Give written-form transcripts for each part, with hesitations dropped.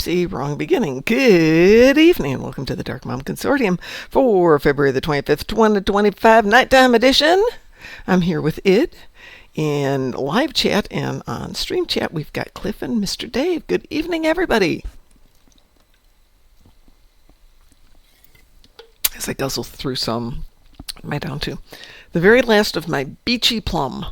Oopsie, wrong beginning. Good evening and welcome to the Darkmom Consortium for February the 25th, 2025 Nighttime Edition. I'm here with Id in live chat, and on stream chat we've got Cliff and Mr. Dave. Good evening, everybody. As I guzzle through some, what am I down to? The very last of my beachy plum.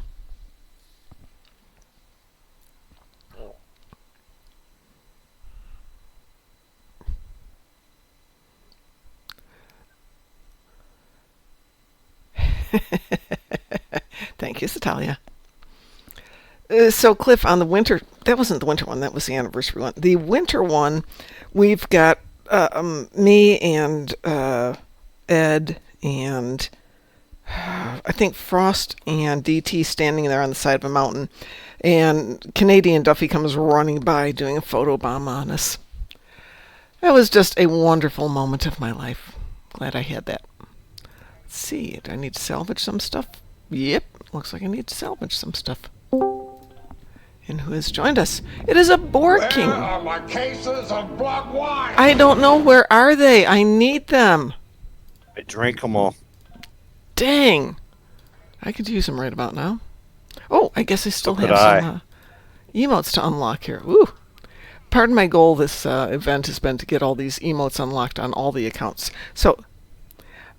Thank you, Satalia. So, Cliff, on the winter, that wasn't the winter one, that was the anniversary one. The winter one, we've got me and Ed and I think Frost and DT standing there on the side of a mountain, and Canadian Duffy comes running by doing a photo bomb on us. That was just a wonderful moment of my life. Glad I had that. Let's see, do I need to salvage some stuff? Yep, looks like I need to salvage some stuff. And who has joined us? It is a Board King. Where are my cases of blood wine? I don't know, where are they? I need them. I drank them all. Dang. I could use them right about now. Oh, I guess I still So have could some emotes to unlock here. Ooh. Part of my goal this event has been to get all these emotes unlocked on all the accounts. So,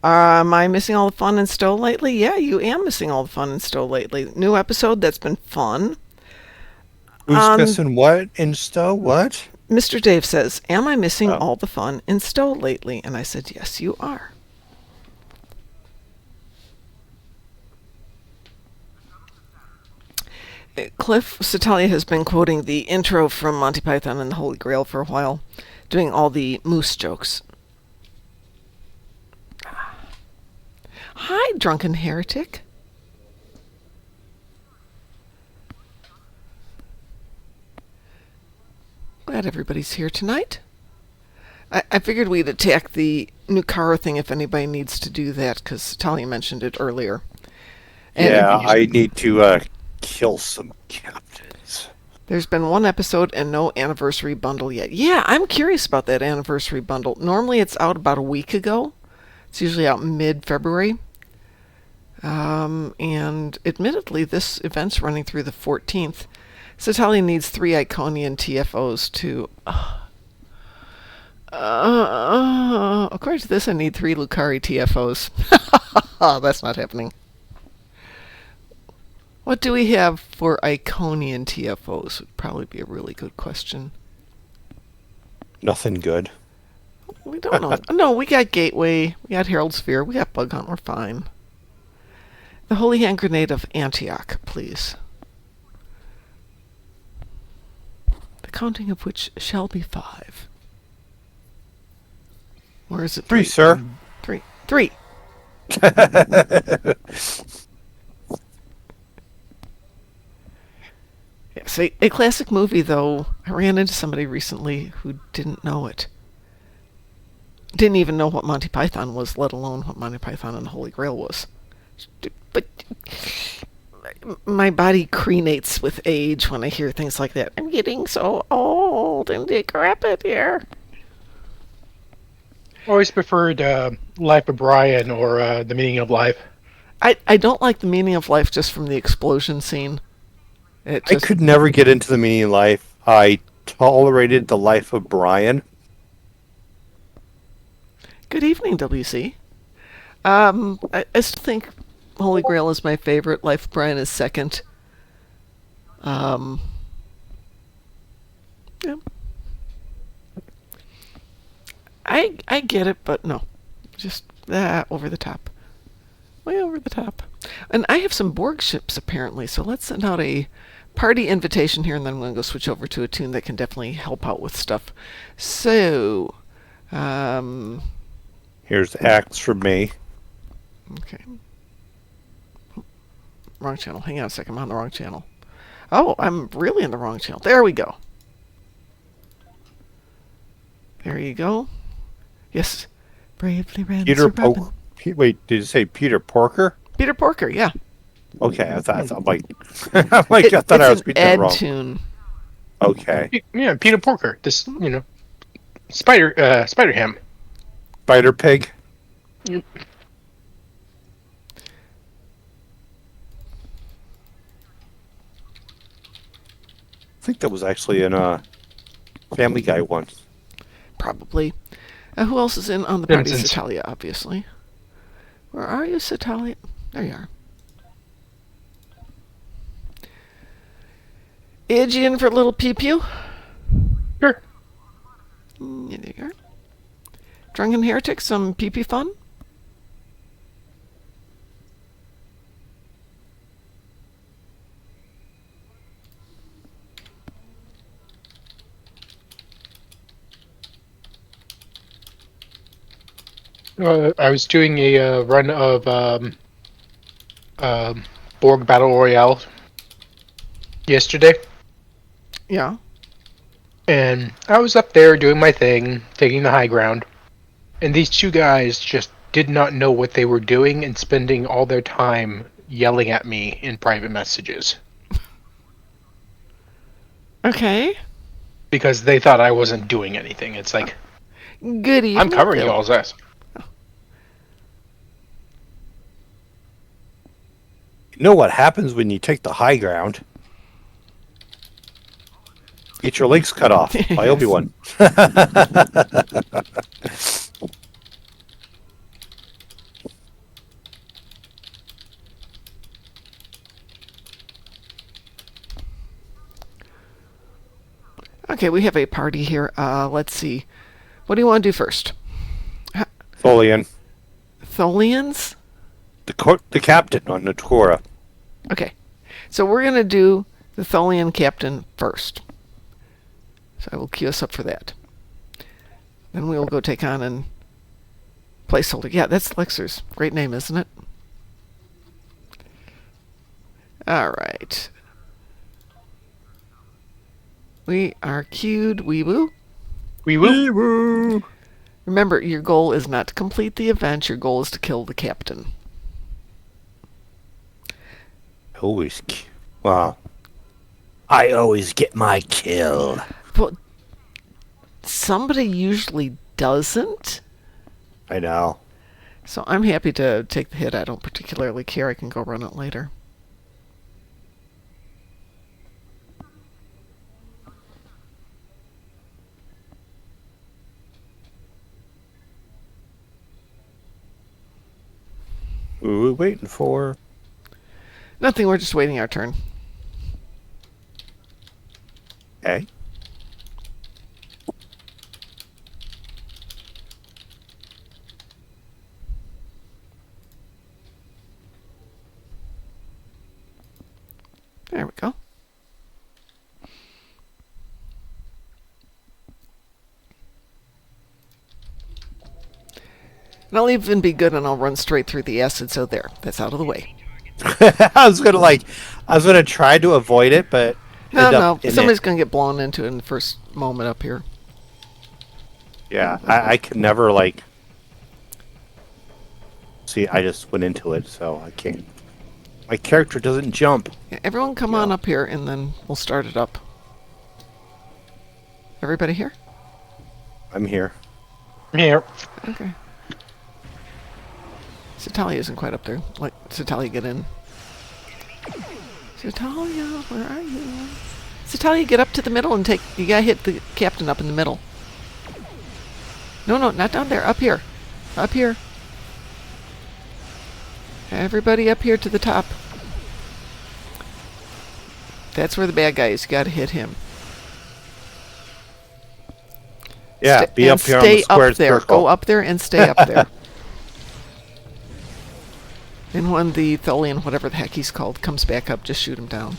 am I missing all the fun in Stowe lately? Yeah, you am missing all the fun in Stowe lately. New episode, that's been fun. Who's missing what in Stowe? What? Mr. Dave says, am I missing Oh. all the fun in Stowe lately? And I said, yes, you are. Cliff Satalia has been quoting the intro from Monty Python and the Holy Grail for a while, doing all the moose jokes. Hi, drunken heretic. Glad everybody's here tonight. I figured we'd attack the Nukara thing if anybody needs to do that, because Talia mentioned it earlier. And Yeah, I need to kill some captains. there's been one episode and no anniversary bundle yet. Yeah, I'm curious about that anniversary bundle. Normally it's out about a week ago. It's usually out mid-February. And admittedly, this event's running through the 14th. So Talia needs 3 Iconian TFOs to... according to this, I need 3 Lucari TFOs. That's not happening. What do we have for Iconian TFOs? Would probably be a really good question. Nothing good. We don't know. No, we got Gateway, we got Herald Sphere, we got Bug Hunt, we're fine. The Holy Hand Grenade of Antioch, please. The counting of which shall be 5. Or is it 3, sir. 3. 3. Yes, a classic movie, though. I ran into somebody recently who didn't know it. Didn't even know what Monty Python was, let alone what Monty Python and the Holy Grail was. But my body crenates with age when I hear things like that. I'm getting so old and decrepit here. Always preferred Life of Brian or The Meaning of Life. I don't like The Meaning of Life just from the explosion scene. I could never get into the meaning of life. I tolerated the Life of Brian. Good evening, WC. I still think Holy Grail is my favorite. Life of Brian is second. Yeah. I get it, but no. Just over the top. Way over the top. And I have some Borg ships, apparently, so let's send out a party invitation here, and then I'm going to go switch over to a tune that can definitely help out with stuff. So, Here's Axe from me. okay. Wrong channel. Hang on a second. I'm on the wrong channel. Oh, I'm really in the wrong channel. There we go. There you go. Yes. Bravely ran Peter Sir Robin. Wait, did you say Peter Porker? Peter Porker, yeah. Okay, I thought I thought I was It's reading an that Ed wrong. tune. Okay. Yeah, Peter Porker. This, you know. Spider Ham. Spider Pig. Yep. I think that was actually in Family Guy once. Probably. Who else is in on the party? Simpsons. Citalia, obviously. Where are you, Citalia? There you are. Edge in for a little pew-pew? Sure. Yeah, there you are. Drunken Heretic, some pew-pew fun? I was doing a run of Borg Battle Royale yesterday, Yeah. and I was up there doing my thing, taking the high ground, and these two guys just did not know what they were doing and spending all their time yelling at me in private messages Okay. because they thought I wasn't doing anything. It's like, Good evening. I'm covering Phil. y'all's ass. You know what happens when you take the high ground? Get your legs cut off by Yes. Obi-Wan. Okay, we have a party here. Let's see. What do you want to do first? Tholian. Tholians? The captain on Nukara. Okay. So we're going to do the Tholian captain first. So I will queue us up for that. Then we will go take on and placeholder. Yeah, that's Lexer's. Great name, isn't it? All right. We are queued. Wee woo. We will. Remember, your goal is not to complete the event. Your goal is to kill the captain. Wow. I always get my kill. Well, somebody usually doesn't. I know. So I'm happy to take the hit. I don't particularly care. I can go run it later. What are we waiting for? Nothing. We're just waiting our turn. Okay. There we go. And I'll even be good and I'll run straight through the acid, so there. That's out of the way. I was gonna try to avoid it, but No. Somebody's going to get blown into it in the first moment up here. Yeah, I can never see. I just went into it, so I can't. My character doesn't jump. Yeah, everyone come on up here and then we'll start it up. Everybody here? I'm here. Here. Okay. Citalia isn't quite up there. Let Citalia get in. Citalia, where are you? Citalia, get up to the middle and take... You gotta hit the captain up in the middle. No, not down there. Up here. Up here. Everybody up here to the top. That's where the bad guy is. You gotta hit him. Yeah, be up here on the square up there. circle. Go up there and stay up there. And when the Tholian, whatever the heck he's called, comes back up, just shoot him down.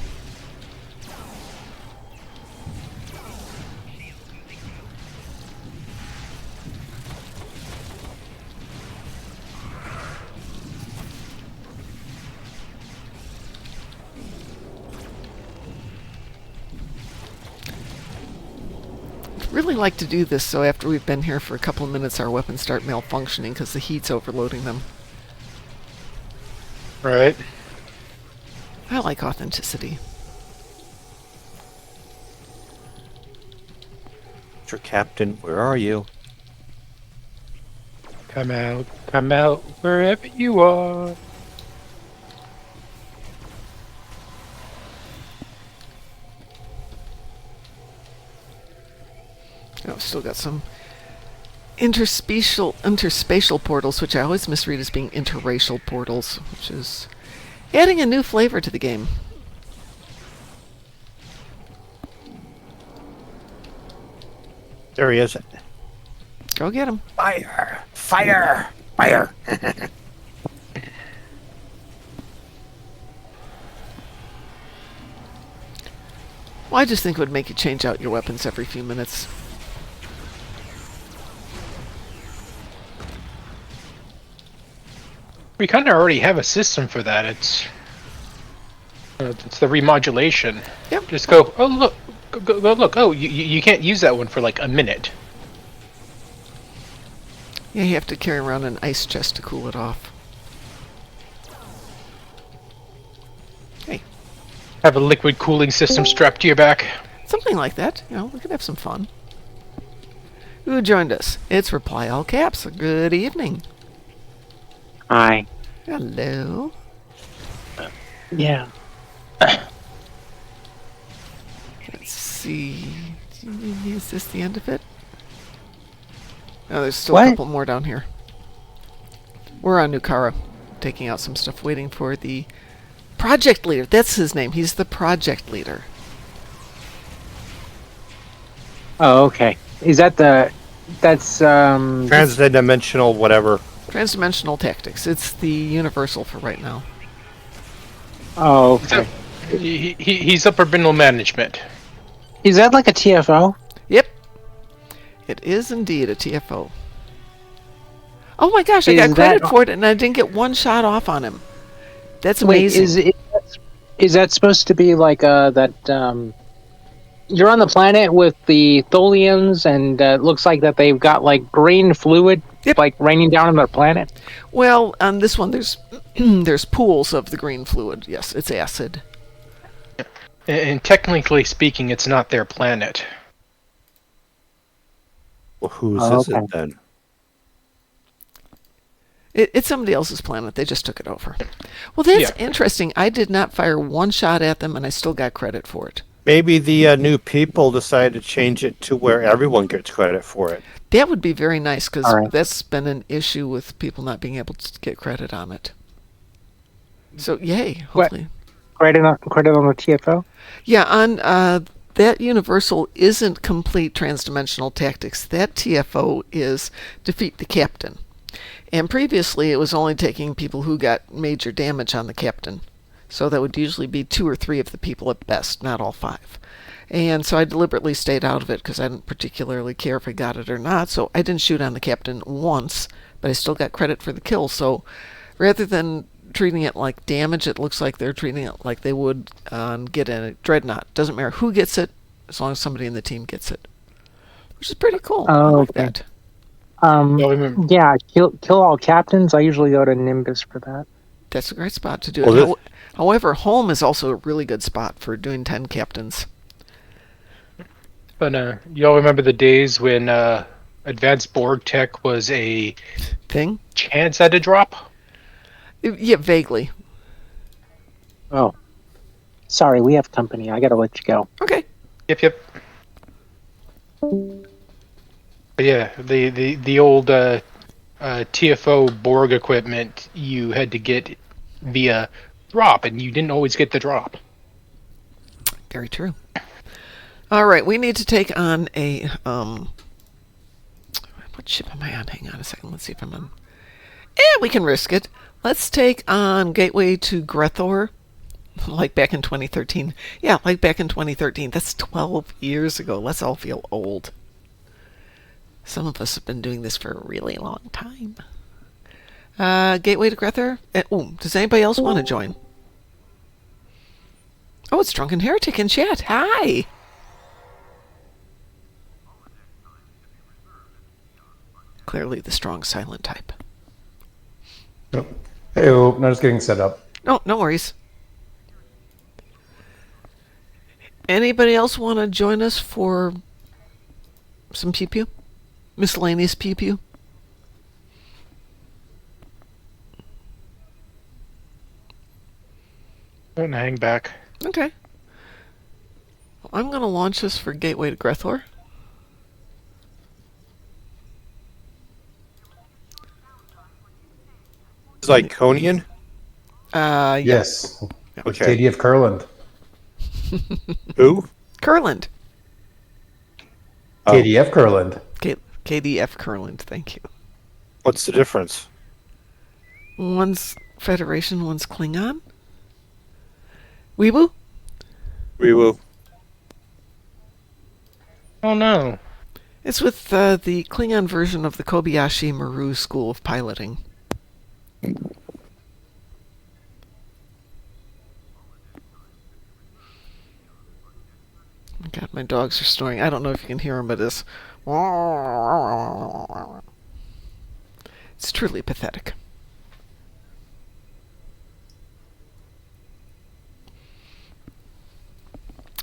I'd really like to do this so after we've been here for a couple of minutes our weapons start malfunctioning because the heat's overloading them. Right. I like authenticity. Mr. Captain, where are you? Come out, wherever you are. Oh, still got some interspatial portals, which I always misread as being interracial portals, which is adding a new flavor to the game. There he is. Go get him. Fire! Fire! Fire! Well, I just think it would make you change out your weapons every few minutes. We kind of already have a system for that. It's the remodulation. Yep. Just go. Oh look, go look. Oh, you can't use that one for like a minute. Yeah, you have to carry around an ice chest to cool it off. Hey, Have a liquid cooling system strapped to your back. something like that. You know, we could have some fun. Who joined us? It's Reply All Caps. Good evening. Hi. Hello. Yeah. Let's see. Is this the end of it? Oh, there's still a What? couple more down here. We're on Nukara, taking out some stuff, waiting for the project leader. That's his name. He's the project leader. Oh, okay. Is that that's Transdimensional whatever. Transdimensional tactics. It's the universal for right now. oh, So, okay. he's upper middle management. Is that like a TFO? Yep. It is indeed a TFO. Oh my gosh, I Is got credit that- for it and I didn't get one shot off on him. That's Wait, amazing. is that supposed to be like that you're on the planet with the Tholians and it looks like that they've got like green fluid Yep. like raining down on their planet? Well, on this one there's there's pools of the green fluid. Yes, it's acid. And technically speaking, it's not their planet. Well, whose Oh, is okay. it then? It's somebody else's planet. They just took it over. Well, that's Yeah. interesting. I did not fire one shot at them, and I still got credit for it. Maybe the new people decided to change it to where everyone gets credit for it. That would be very nice, because All right. that's been an issue with people not being able to get credit on it. So, yay, What? hopefully. Credit on the TFO? Yeah, on that Universal isn't complete transdimensional tactics. That TFO is defeat the captain. And previously, it was only taking people who got major damage on the captain. So that would usually be 2 or 3 of the people at best, not all 5. And so I deliberately stayed out of it because I didn't particularly care if I got it or not. So I didn't shoot on the captain once, but I still got credit for the kill. So rather than treating it like damage, it looks like they're treating it like they would get a dreadnought. Doesn't matter who gets it, as long as somebody in the team gets it, which is pretty cool. I Oh, like okay. that. Well, remember, Yeah, kill all captains. I usually go to Nimbus for that. That's a great spot to do Well, it. this- However, home is also a really good spot for doing 10 captains. but y'all remember the days when advanced Borg tech was a Thing? chance at a drop? Yeah, vaguely. Oh. Sorry, we have company. I gotta let you go. Okay. Yep. But yeah, the old TFO Borg equipment you had to get via drop, and you didn't always get the drop. Very true. All right, we need to take on a what ship am I on? Hang on a second. Let's see if I'm on. We can risk it. Let's take on Gateway to Grethor, like back in 2013. Yeah, like back in 2013. That's 12 years ago. Let's all feel old. Some of us have been doing this for a really long time. Gateway to Grethor. Does anybody else want to join? Oh, it's Drunken Heretic in chat. Hi. Clearly the strong silent type. Hey, no, just getting set up. No worries. Anybody else want to join us for Some pew pew? Miscellaneous pew pew? I'm gonna hang back. Okay. Well, I'm going to launch this for Gateway to Grethor. It's Iconian? Yeah. Yes. Okay. KDF Curland. Who? Curland. Oh. KDF Curland. KDF Curland, thank you. What's the difference? One's Federation, one's Klingon. Weebu? Rewu. Oh no. It's with the Klingon version of the Kobayashi Maru School of Piloting. God, my dogs are snoring. I don't know if you can hear them, but it's truly pathetic.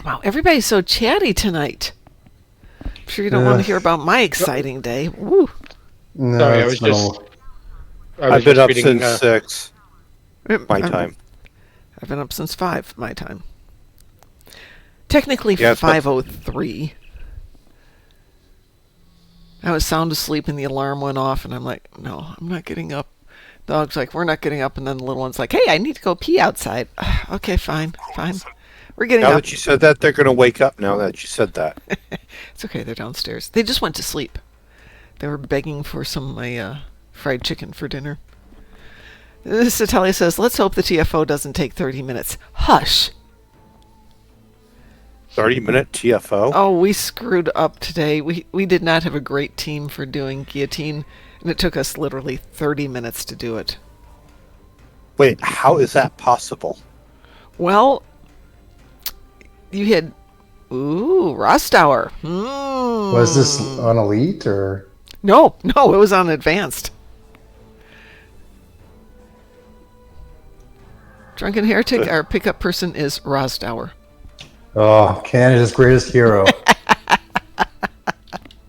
Wow, everybody's so chatty tonight. I'm sure you don't want to hear about my exciting day. Woo. No, Sorry, I it's was just. no- I've been just up reading, since 6 my time. I've been up since 5 my time. Technically Yeah, it's 5:03. I was sound asleep and the alarm went off, and I'm like, no, I'm not getting up. Dog's like, we're not getting up, and then the little one's like, hey, I need to go pee outside. Okay, fine. We're getting Now up. that you said that, they're going to wake up now that you said that. It's okay, they're downstairs. They just went to sleep. They were begging for some of my fried chicken for dinner. Satalia says, let's hope the TFO doesn't take 30 minutes. Hush. 30-minute TFO? Oh, we screwed up today. We did not have a great team for doing guillotine, and it took us literally 30 minutes to do it. Wait, how is that possible? Well, you had... Ooh, Rostauer. Was this on Elite or? No, it was on Advanced. Drunken Heretic, our pickup person is Rostauer. Oh, Canada's greatest hero.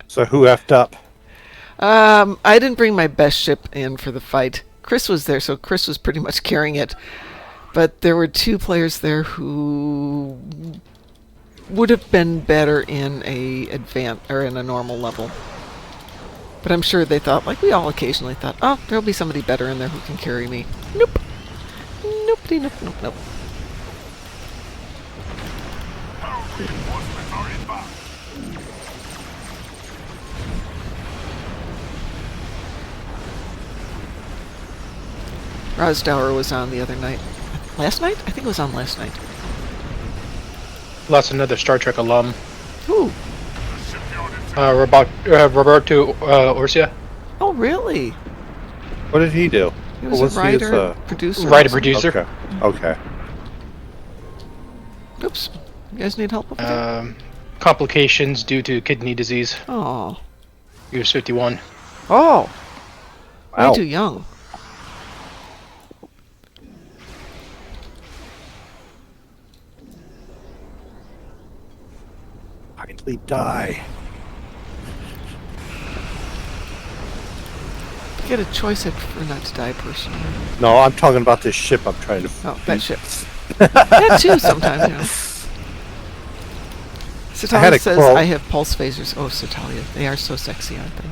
So who effed up? I didn't bring my best ship in for the fight. Chris was there, so Chris was pretty much carrying it. But there were 2 players there who would have been better in a normal level. But I'm sure they thought, like we all occasionally thought, oh, there'll be somebody better in there who can carry me. Nope. Nope. Rosdower was on the other night. Last night? I think it was on last night. Lost another Star Trek alum. Ooh. Roberto Orsia. Oh, really? What did he do? He was What a writer, he as producer. Writer, also. producer. Okay. Oops. You guys need help over there? Complications due to kidney disease. Oh. He was 51. Oh. Wow. Way too young. Kindly die. If you get a choice, I'd prefer not to die personally. No, I'm talking about this ship I'm trying to... Oh, that ship. That too, sometimes, you know. had Satalia a says, quote. I have pulse phasers. Oh, Satalia. They are so sexy, aren't they?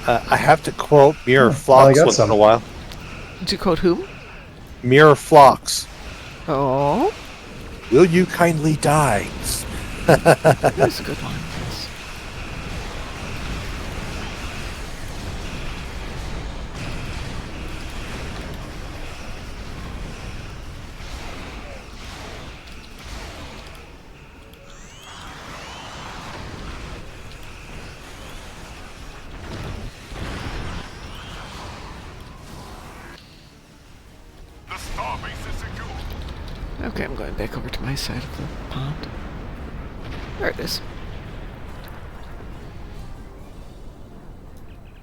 I have to quote Mirror I Flocks got once some. in a while. Did you quote whom? Mirror Flocks. Oh. Will you kindly die? That's a good one. Yes. The starbase is secure. Okay, I'm going back over to my side of the pond. There it is.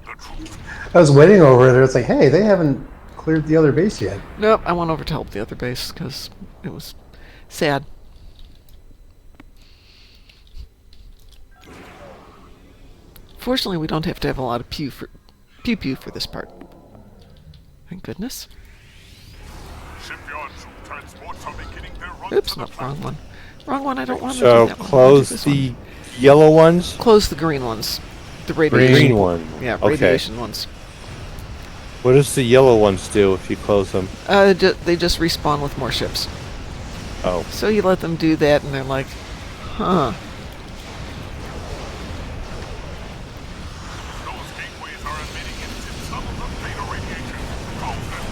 I was waiting over there. It's like, hey, they haven't cleared the other base yet. Nope, I went over to help the other base because it was sad. Fortunately, we don't have to have a lot of pew pew for this part. Thank goodness. Shipyard troop transports are beginning their run Oops, to no, the wrong platform. one. Wrong one, I don't want to do So that one. I wanna do close this the one. yellow ones. Close the green ones. The radiation. Green one. Yeah, Okay. radiation ones. What does the yellow ones do if you close them? They just respawn with more ships. Oh, So you let them do that, and they're like, huh. Those gateways are emitting intense levels of beta radiation. Calm them.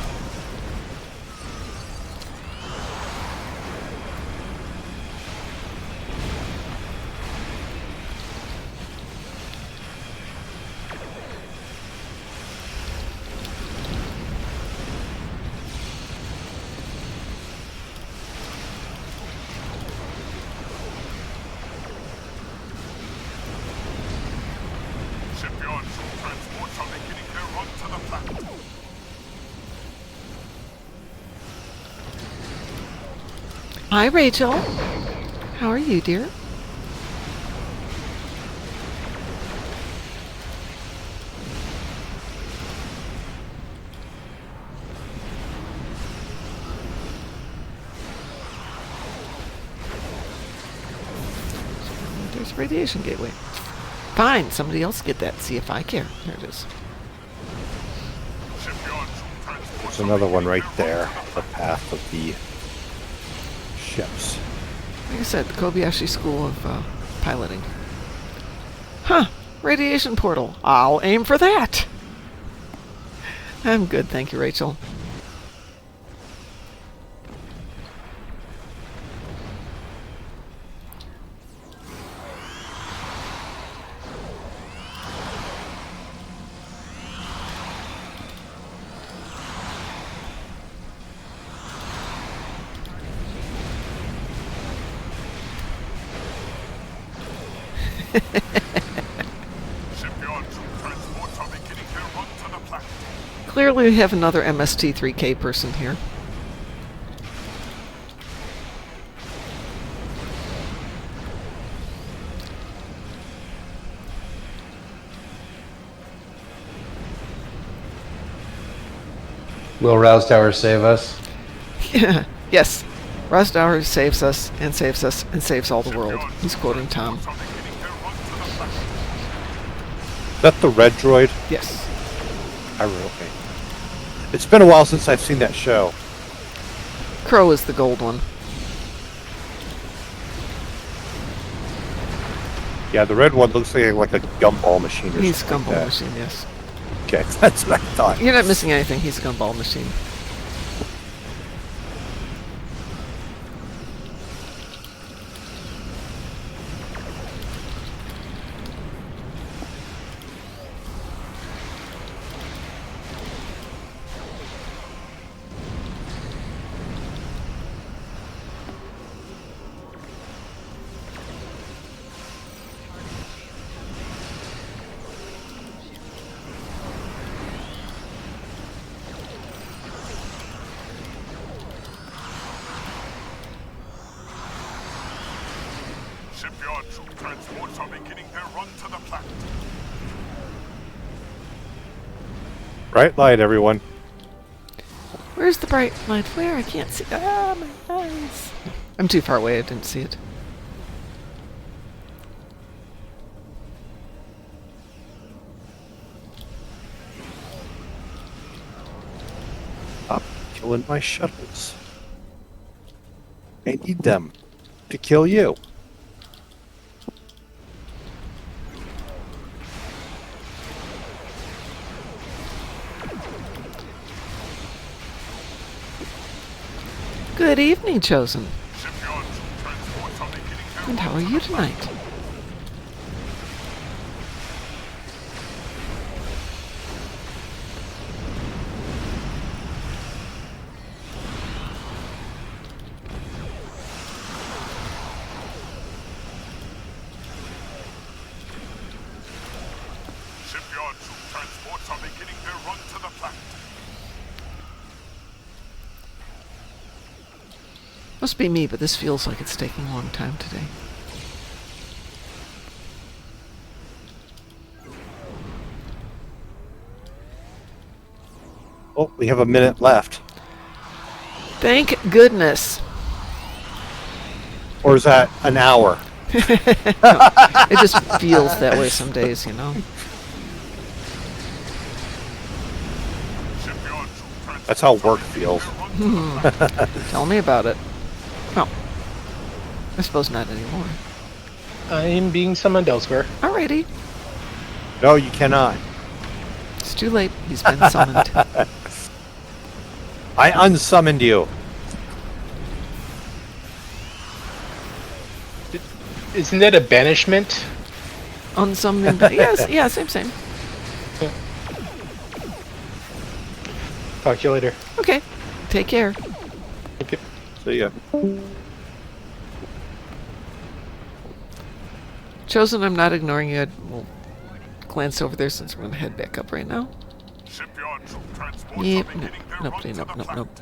Shipyard troop transports are beginning their run to the platform. Hi, Rachel. How are you, dear? There's a radiation gateway. Fine, somebody else get that. See if I care. There it is. Shipyard troop transports there's are another one beginning right their there. run to The path of the ships. Like I said, the Kobayashi School of Piloting. Huh. Radiation portal. I'll aim for that. I'm good, thank you, Rachel. Shipyard troop transports are beginning their run to the platform. Clearly we have another MST-3K person here. Will Rouse Tower save us? Yes. Rosdower saves us and saves us and saves all the world. He's quoting Tom. Are beginning their run to the platform. Is that the red droid? Yes. I really. It's been a while since I've seen that show. Crow is the gold one. Yeah, the red one looks like a gumball machine. Or He's a something gumball like machine, yes. that. Okay, that's what I thought. You're not missing anything. He's a gumball machine. Shipyard troop transports are beginning their run to the platform. Bright light, everyone. Where's the bright light? Where? I can't see. Ah, my eyes. I'm too far away. I didn't see it. Stop killing my shuttles. I need them to kill you. Good evening, Chosen. Shipyard troop transports are beginning their And how are you tonight? Shipyard troop transports are beginning their run to the platform. Must be me, but this feels like it's taking a long time today. Well, we have a minute left. Thank goodness. Or is that an hour? It just feels that way some days, you know. Shipyard to transport That's how work feels. Tell me about it. Well, I suppose not anymore. I am being summoned elsewhere. Alrighty. No, you cannot. It's too late. He's been summoned. I unsummoned you. Isn't that a banishment? Unsummoned. Yes, yeah, same. Talk to you later. Okay. Take care. Okay. See ya. Chosen, I'm not ignoring you. We'll glance over there since we're going to head back up right now. Shipyard to transport Yep. are beginning their run to the planet. Nope.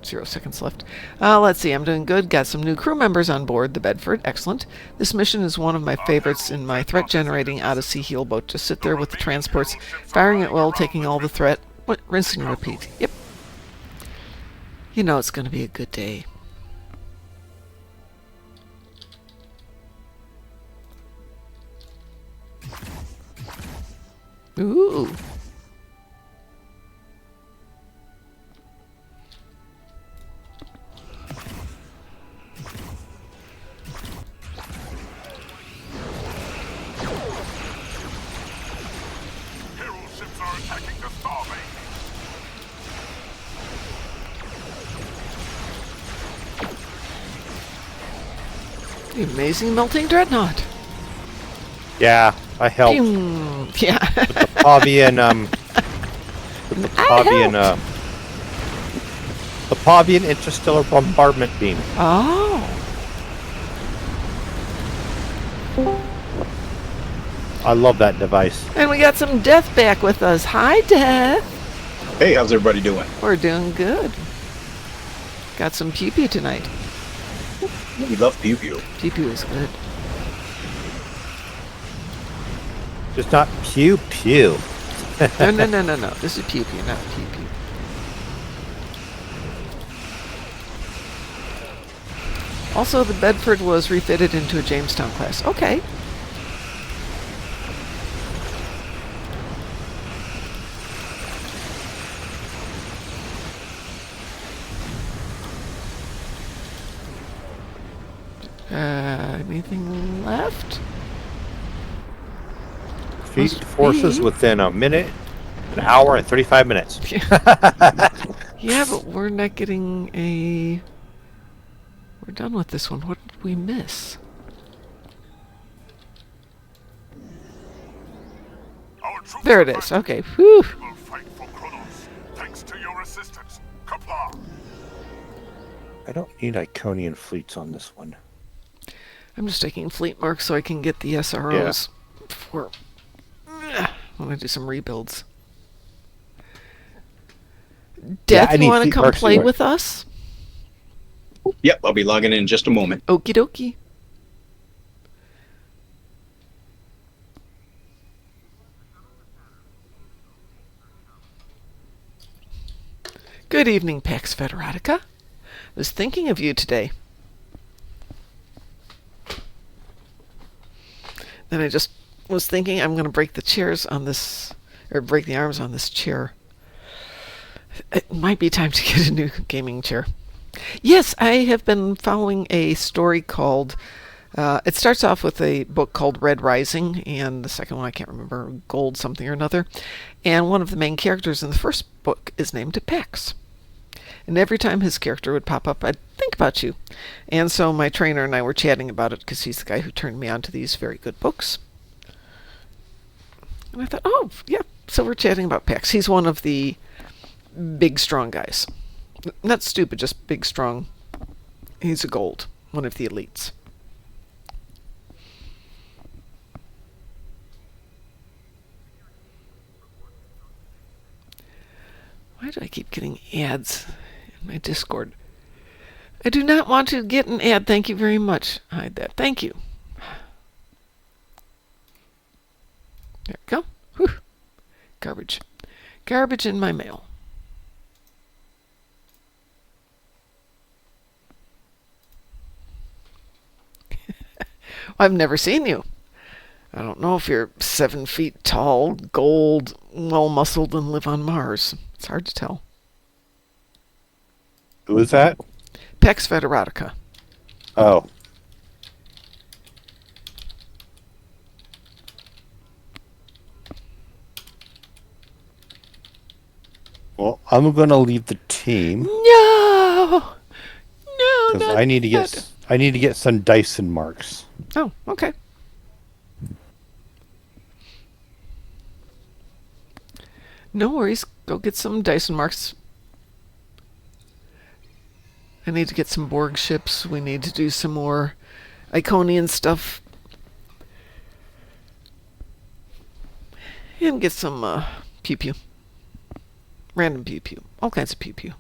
0 seconds left. Let's see. I'm doing good. Got some new crew members on board the Bedford. Excellent. This mission is one of my favorites in my threat-generating out-of-sea heel boat. Just sit there with the transports, firing at will, taking all the threat, rinse and repeat. Yep. You know it's going to be a good day. Ooh. Hero ships are attacking the starbase. The amazing melting dreadnought. Yeah, I helped. Pew. Yeah. The Pavian, the Pavian interstellar bombardment beam. Oh. I love that device. And we got some Death back with us. Hi, Death. Hey, how's everybody doing? We're doing good. Got some pew pew tonight. We love Pew Pew. Pew pew is good. Just not pew pew. No. This is pew pew, not pew pew. Also, the Bedford was refitted into a Jamestown class. Okay. Anything left? Fleet Must forces be. within a minute, an hour, and 35 minutes. Yeah, but we're not getting a... We're done with this one. What did we miss? Our troops There are it is. back. Okay. Whew. We will fight for Kronos, thanks to your assistance. Kapla. I don't need Iconian fleets on this one. I'm just taking fleet marks so I can get the SROs for when I do some rebuilds. Death, I you need want to fleet come marks play anyway. with us? Yep, I'll be logging in just a moment. Okie dokie. Good evening, Pax Federatica. Was thinking of you today. Then I just was thinking I'm going to break the chairs on this, or break the arms on this chair. It might be time to get a new gaming chair. Yes, I have been following a story called, it starts off with a book called Red Rising, and the second one I can't remember, Gold something or another. And one of the main characters in the first book is named Pax. And every time his character would pop up, I'd think about you. And so my trainer and I were chatting about it because he's the guy who turned me on to these very good books. And I thought, oh, yeah. So we're chatting about Pax. He's one of the big, strong guys. Not stupid, just big, strong. He's a gold. One of the elites. Why do I keep getting ads in my Discord? I do not want to get an ad. Thank you very much. Hide that. Thank you. There we go. Whew. Garbage. Garbage in my mail. I've never seen you. I don't know if you're 7 feet tall, gold, well-muscled, and live on Mars. It's hard to tell. Who is that? Pax Federotica. Oh. Well, I'm going to leave the team No! No, because not I need to get some Dyson marks. Oh, okay. No worries. Go get some Dyson marks. I need to get some Borg ships. We need to do some more Iconian stuff. And get some pew pew. Random pew pew. All kinds of pew pew.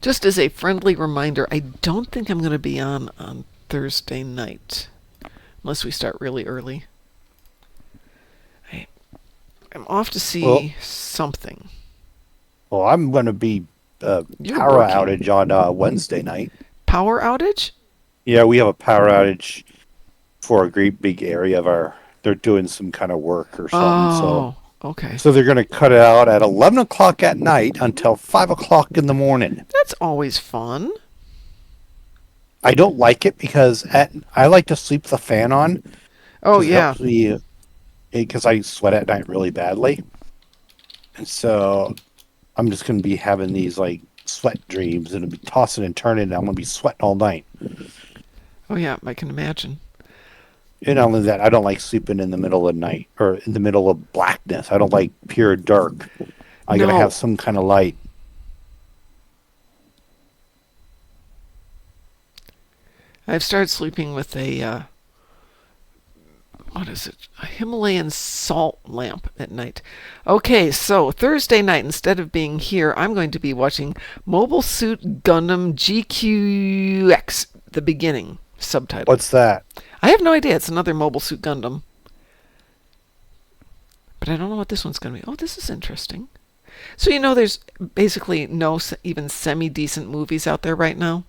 Just as a friendly reminder, I don't think I'm going to be on Thursday night. Unless we start really early. I'm off to see something. Well, I'm going to be You're power working. outage on Wednesday night. Power outage? Yeah, we have a power outage for a great big area of our. They're doing some kind of work or something. Oh, okay. So they're going to cut it out at 11 o'clock at night until 5 o'clock in the morning. That's always fun. I don't like it because I like to sleep the fan on. Oh, yeah. Because I sweat at night really badly. And so I'm just going to be having these like sweat dreams and it'll be tossing and turning and I'm going to be sweating all night. Oh, yeah, I can imagine. And not only that, I don't like sleeping in the middle of the night or in the middle of blackness. I don't like pure dark. I got to have some kind of light. I've started sleeping with a, what is it? A Himalayan salt lamp at night. Okay, so Thursday night, instead of being here, I'm going to be watching Mobile Suit Gundam GQX, the beginning, subtitle. What's that? I have no idea. It's another Mobile Suit Gundam. But I don't know what this one's going to be. Oh, this is interesting. So, there's basically no even semi-decent movies out there right now.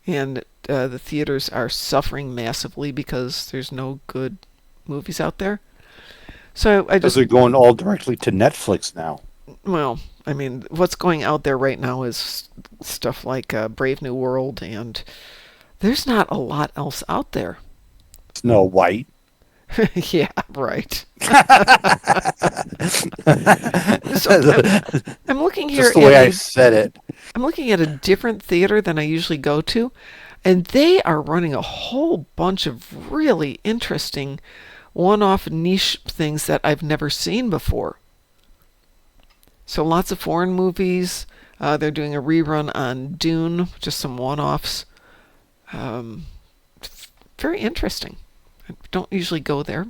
And the theaters are suffering massively because there's no good movies out there. So I just... They're going all directly to Netflix now. Well, I mean, what's going out there right now is stuff like Brave New World, and there's not a lot else out there. Snow White. Yeah, right. So I'm looking here. Just the way I said it. I'm looking at a different theater than I usually go to, and they are running a whole bunch of really interesting one-off niche things that I've never seen before. So lots of foreign movies. They're doing a rerun on Dune, just some one-offs. Very interesting. I don't usually go there.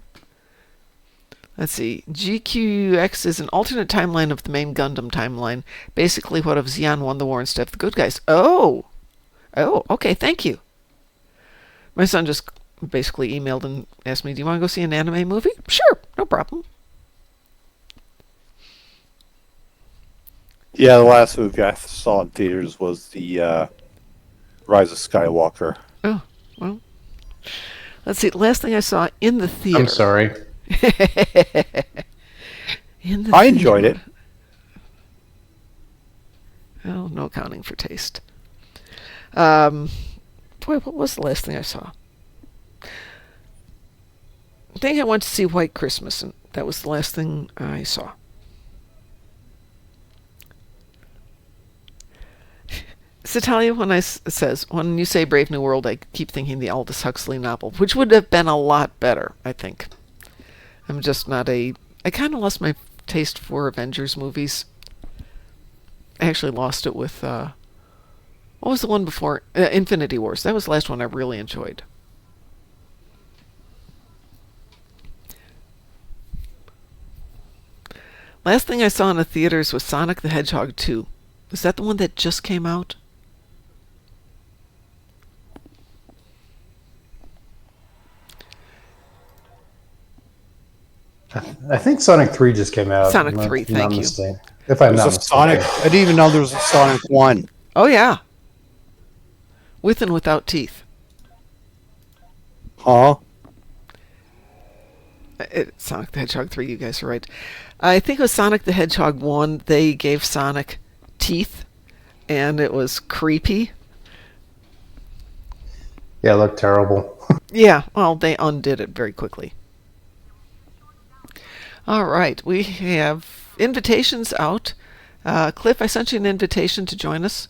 Let's see. GQX is an alternate timeline of the main Gundam timeline. Basically, what if Xi'an won the war instead of the good guys? Oh, okay, thank you. My son just basically emailed and asked me, do you want to go see an anime movie? Sure, no problem. Yeah, the last movie I saw in theaters was the Rise of Skywalker. Oh, well. Let's see. The last thing I saw in the theater. I'm sorry. I enjoyed it. Oh, no accounting for taste. Boy, what was the last thing I saw? I think I went to see White Christmas, and that was the last thing I saw. Satalia, when you say Brave New World, I keep thinking the Aldous Huxley novel, which would have been a lot better, I think. I'm just not I kind of lost my taste for Avengers movies. I actually lost it with, what was the one before? Infinity Wars. That was the last one I really enjoyed. Last thing I saw in the theaters was Sonic the Hedgehog 2. Was that the one that just came out? I think Sonic 3 just came out. Sonic if I'm 3, not thank you. mistaken. If I'm There's not a mistaken. Sonic. I didn't even know there was a Sonic 1. Oh yeah, with and without teeth. Huh? Sonic the Hedgehog 3, you guys are right. I think it was Sonic the Hedgehog 1. They gave Sonic teeth, and it was creepy. Yeah, it looked terrible. Yeah, well, they undid it very quickly. All right, we have invitations out. Cliff, I sent you an invitation to join us.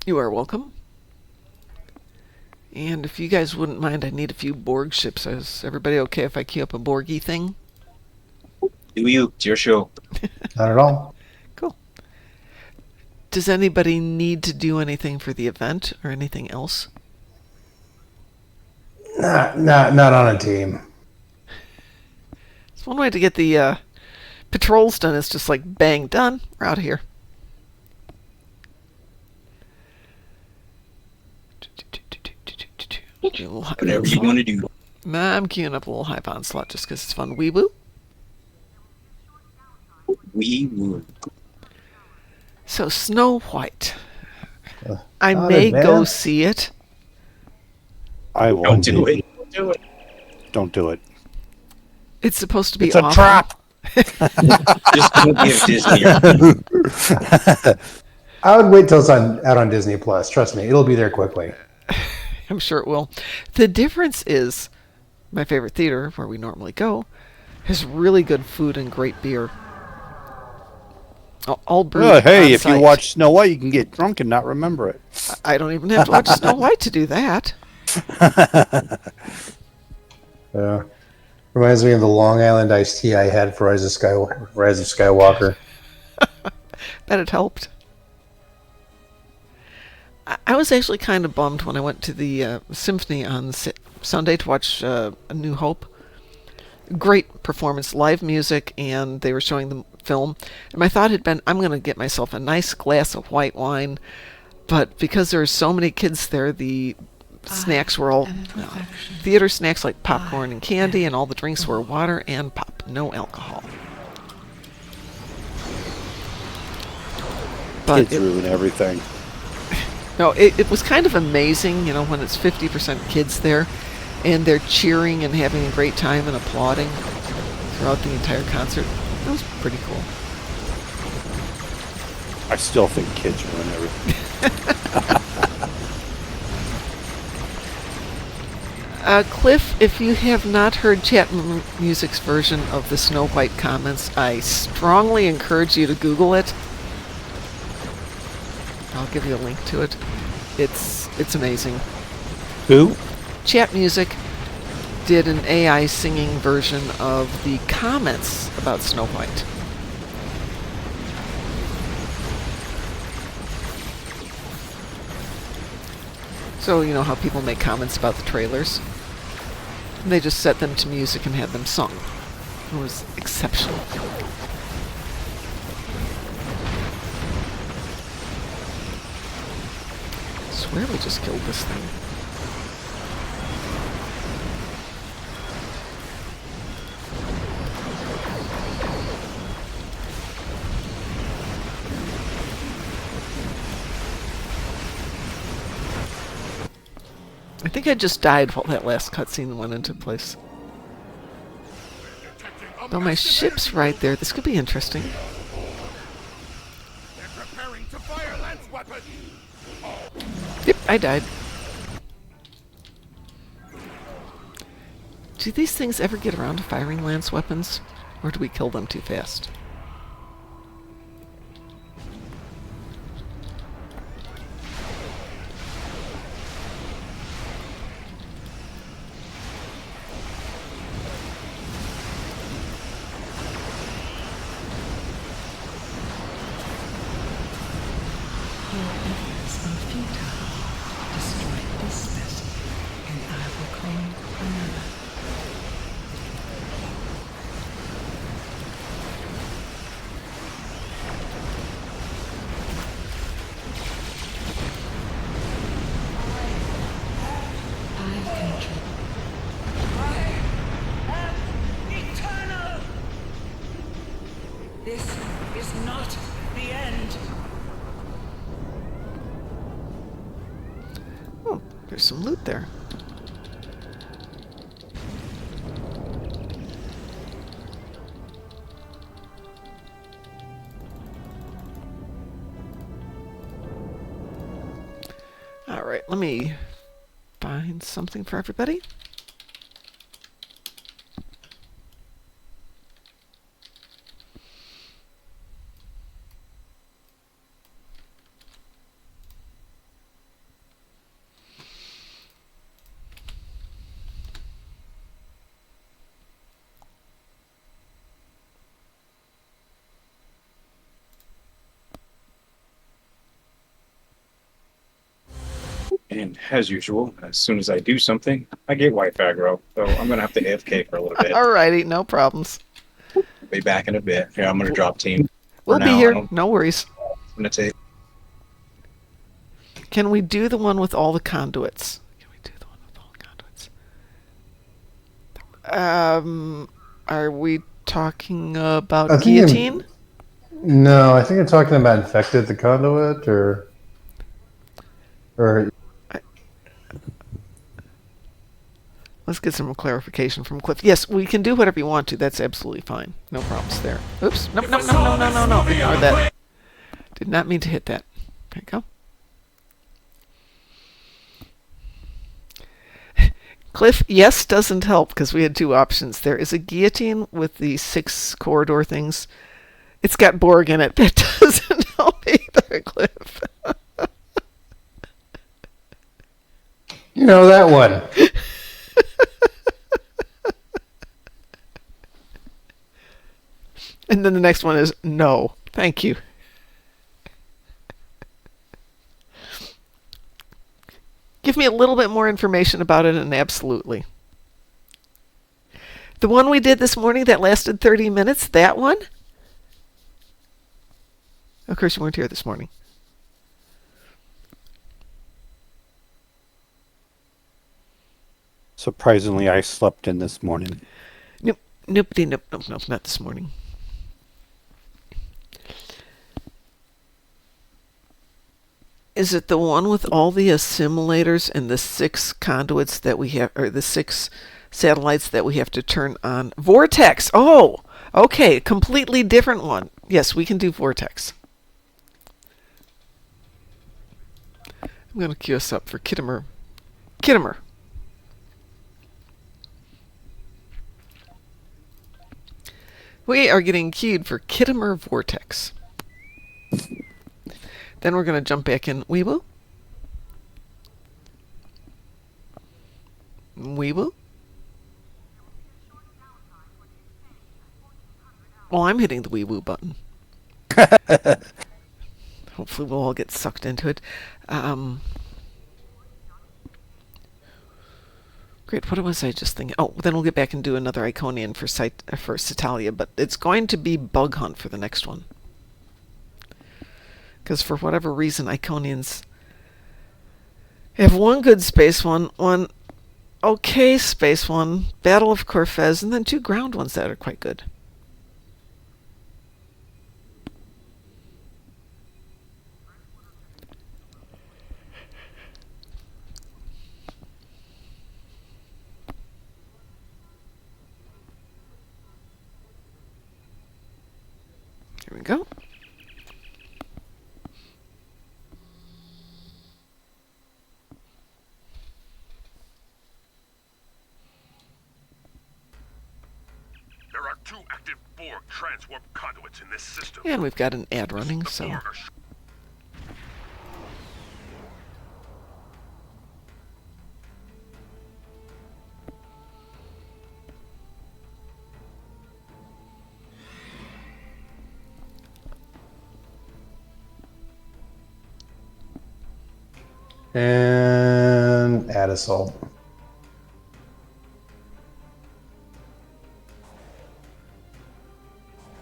You are welcome. And if you guys wouldn't mind, I need a few Borg ships. Is everybody okay if I queue up a Borgy thing? Do you? It's your show. Not at all. Cool. Does anybody need to do anything for the event or anything else? Not on a team. It's one way to get the patrols done. It's just like, bang, done. We're out of here. Whatever you want to do. I'm queuing up a little hype onslaught just because it's fun. Wee woo. We would. So Snow White. I not may go advanced. see it. I Don't won't do it. Don't do it. Don't do it. It's supposed to be It's a awful. trap. Just don't give Disney. I would wait till it's out on Disney Plus. Trust me, it'll be there quickly. I'm sure it will. The difference is my favorite theater, where we normally go, has really good food and great beer. All brewed Hey, on if you site. watch Snow White, you can get drunk and not remember it. I don't even have to watch Snow White to do that. Reminds me of the Long Island iced tea I had for Rise of Skywalker. Bet it helped. I was actually kind of bummed when I went to the symphony on Sunday to watch A New Hope. Great performance, live music, and they were showing the film. And my thought had been, I'm going to get myself a nice glass of white wine. But because there were so many kids there, the snacks were all theater snacks like popcorn and candy, and all the drinks were water and pop, no alcohol. But Kids ruin everything. no, it was kind of amazing, when it's 50% kids there, and they're cheering and having a great time and applauding throughout the entire concert. It was pretty cool. I still think kids ruin everything. Cliff, if you have not heard Chat Music's version of the Snow White comments, I strongly encourage you to Google it. I'll give you a link to it. It's amazing. Who? Chat Music did an AI singing version of the comments about Snow White. So, you know how people make comments about the trailers? And they just set them to music and had them sung. It was exceptional. I swear we just killed this thing. I think I just died while that last cutscene went into place. Though my ship's right there, this could be interesting. They're preparing to fire lance weapons. Yep, I died. Do these things ever get around to firing lance weapons? Or do we kill them too fast? There's some loot there. Alright, let me find something for everybody. And as usual, as soon as I do something, I get white aggro. So I'm gonna have to AFK for a little bit. Alrighty, no problems. Be back in a bit. Yeah, I'm gonna drop team. We'll For be now. I here. don't- No worries. I'm gonna take. Can we do the one with all the conduits? Can we do the one with all the conduits? Are we talking about I think guillotine? No, I think you're talking about infected the conduit or Let's get some clarification from Cliff. Yes, we can do whatever you want to. That's absolutely fine. No problems there. Oops. No, no, no, no, no, no, no. Ignore that. Did not mean to hit that. There you go. Cliff, yes doesn't help because we had two options. There is a guillotine with the 6 corridor things. It's got Borg in it. That doesn't help either, Cliff. you know that one. And then the next one is no. Thank you. Give me a little bit more information about it and absolutely. The one we did this morning that lasted 30 minutes, that one? Of course you weren't here this morning. Surprisingly, I slept in this morning. Nope, nope, nope, not this morning. Is it the one with all the assimilators and the 6 conduits that we have, or the 6 satellites that we have to turn on? Vortex! Oh! Okay, completely different one. Yes, we can do Vortex. I'm going to queue us up for Kittimer. Kittimer! We are getting queued for Kittimer Vortex. Then we're going to jump back in Weeble. Weeble. Well, I'm hitting the wee-woo button. Hopefully we'll all get sucked into it. Great, what was I just thinking? Oh, then we'll get back and do another Iconian for Citalia, but it's going to be Bug Hunt for the next one. Because for whatever reason, Iconians have one good space one okay space one, Battle of Corfez, and then 2 ground ones that are quite good. Here we go. There are 2 active Borg transwarp conduits in this system. And we've got an ad running, The so... Borg are And add assault.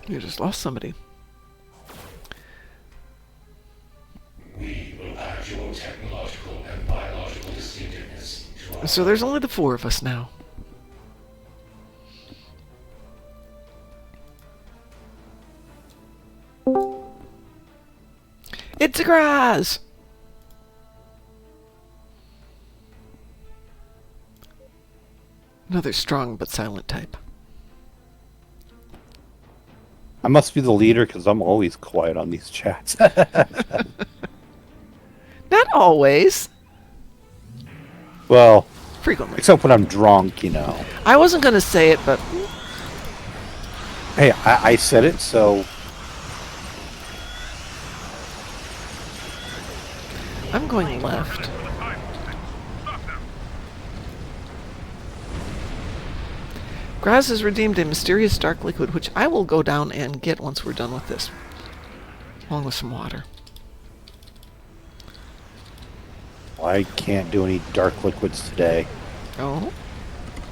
You just lost somebody. We will add your technological and biological distinctiveness to our... So there's only the 4 of us now. It's a grass! Another strong but silent type. I must be the leader because I'm always quiet on these chats. Not always. Well, Frequently. except when I'm drunk, you know. I wasn't going to say it, but Hey, I said it, so I'm going left. Graz has redeemed a mysterious dark liquid, which I will go down and get once we're done with this, along with some water. I can't do any dark liquids today Oh?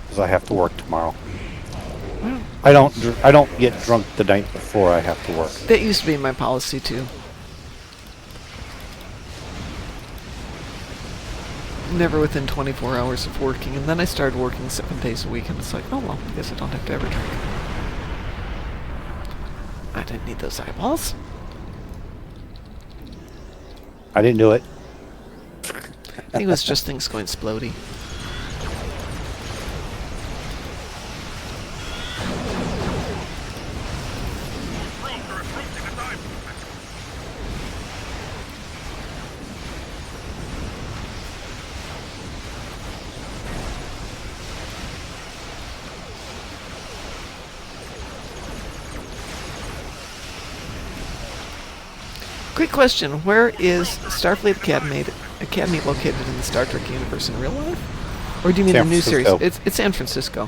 because I have to work tomorrow. Well, I don't get drunk the night before I have to work. that used to be my policy, too. Never within 24 hours of working, and then I started working 7 days a week, and it's like, oh well, I guess I don't have to ever drink. I didn't need those eyeballs. I didn't do it. I think it was just things going splody. Quick question: where is Starfleet Academy located in the Star Trek universe in real life, or do you mean San the new series? Francisco. It's San Francisco.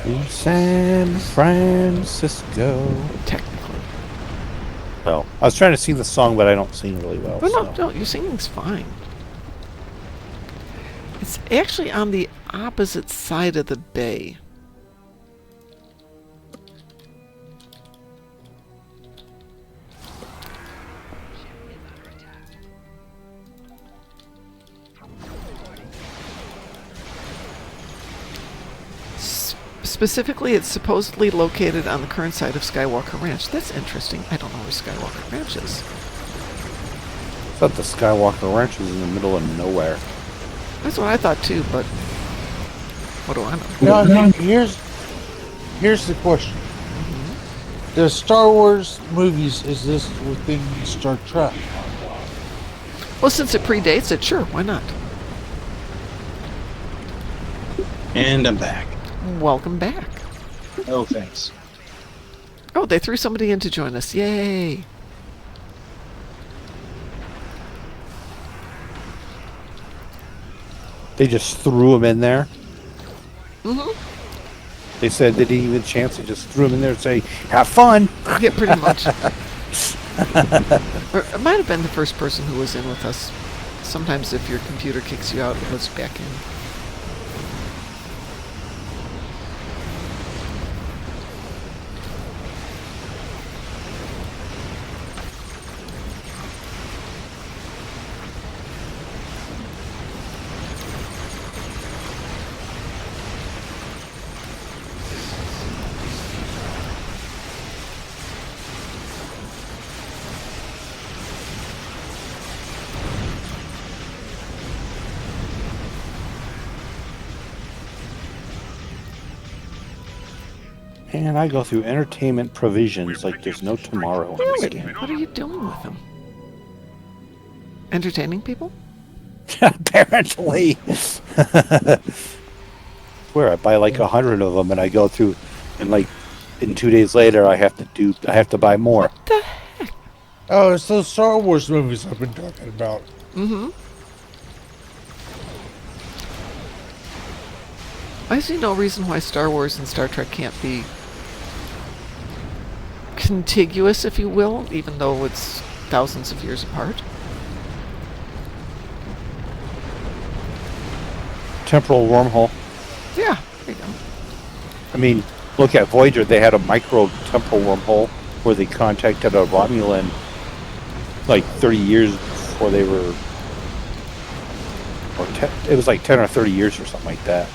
In San Francisco. Technically. Oh, I was trying to sing the song, but I don't sing really well. Oh so. no, your singing's fine. It's actually on the opposite side of the bay. Specifically, it's supposedly located on the current site of Skywalker Ranch. That's interesting. I don't know where Skywalker Ranch is. I thought the Skywalker Ranch was in the middle of nowhere. That's what I thought too, but what do I know? Now, here's the question. The Star Wars movies, is this within Star Trek? Well, since it predates it, sure, why not? And I'm back. Welcome back. Oh, thanks. Oh, they threw somebody in to join us. Yay! They just threw him in there. Mm-hmm. They said they didn't even chance. They just threw him in there and say, "Have fun." Yeah, pretty much. Or it might have been the first person who was in with us. Sometimes if your computer kicks you out, it lets you back in. And I go through entertainment provisions like there's no tomorrow. Really? What are you doing with them? Entertaining people? Apparently. Where I buy like 100 of them, and I go through, and like, in 2 days later, I have to buy more. What the heck? Oh, it's those Star Wars movies I've been talking about. Mm-hmm. I see no reason why Star Wars and Star Trek can't be contiguous, if you will, even though it's thousands of years apart. Temporal wormhole. Yeah, there you go. I mean, look at Voyager. They had a micro temporal wormhole where they contacted a Romulan like 30 years before they were, it was like 10 or 30 years or something like that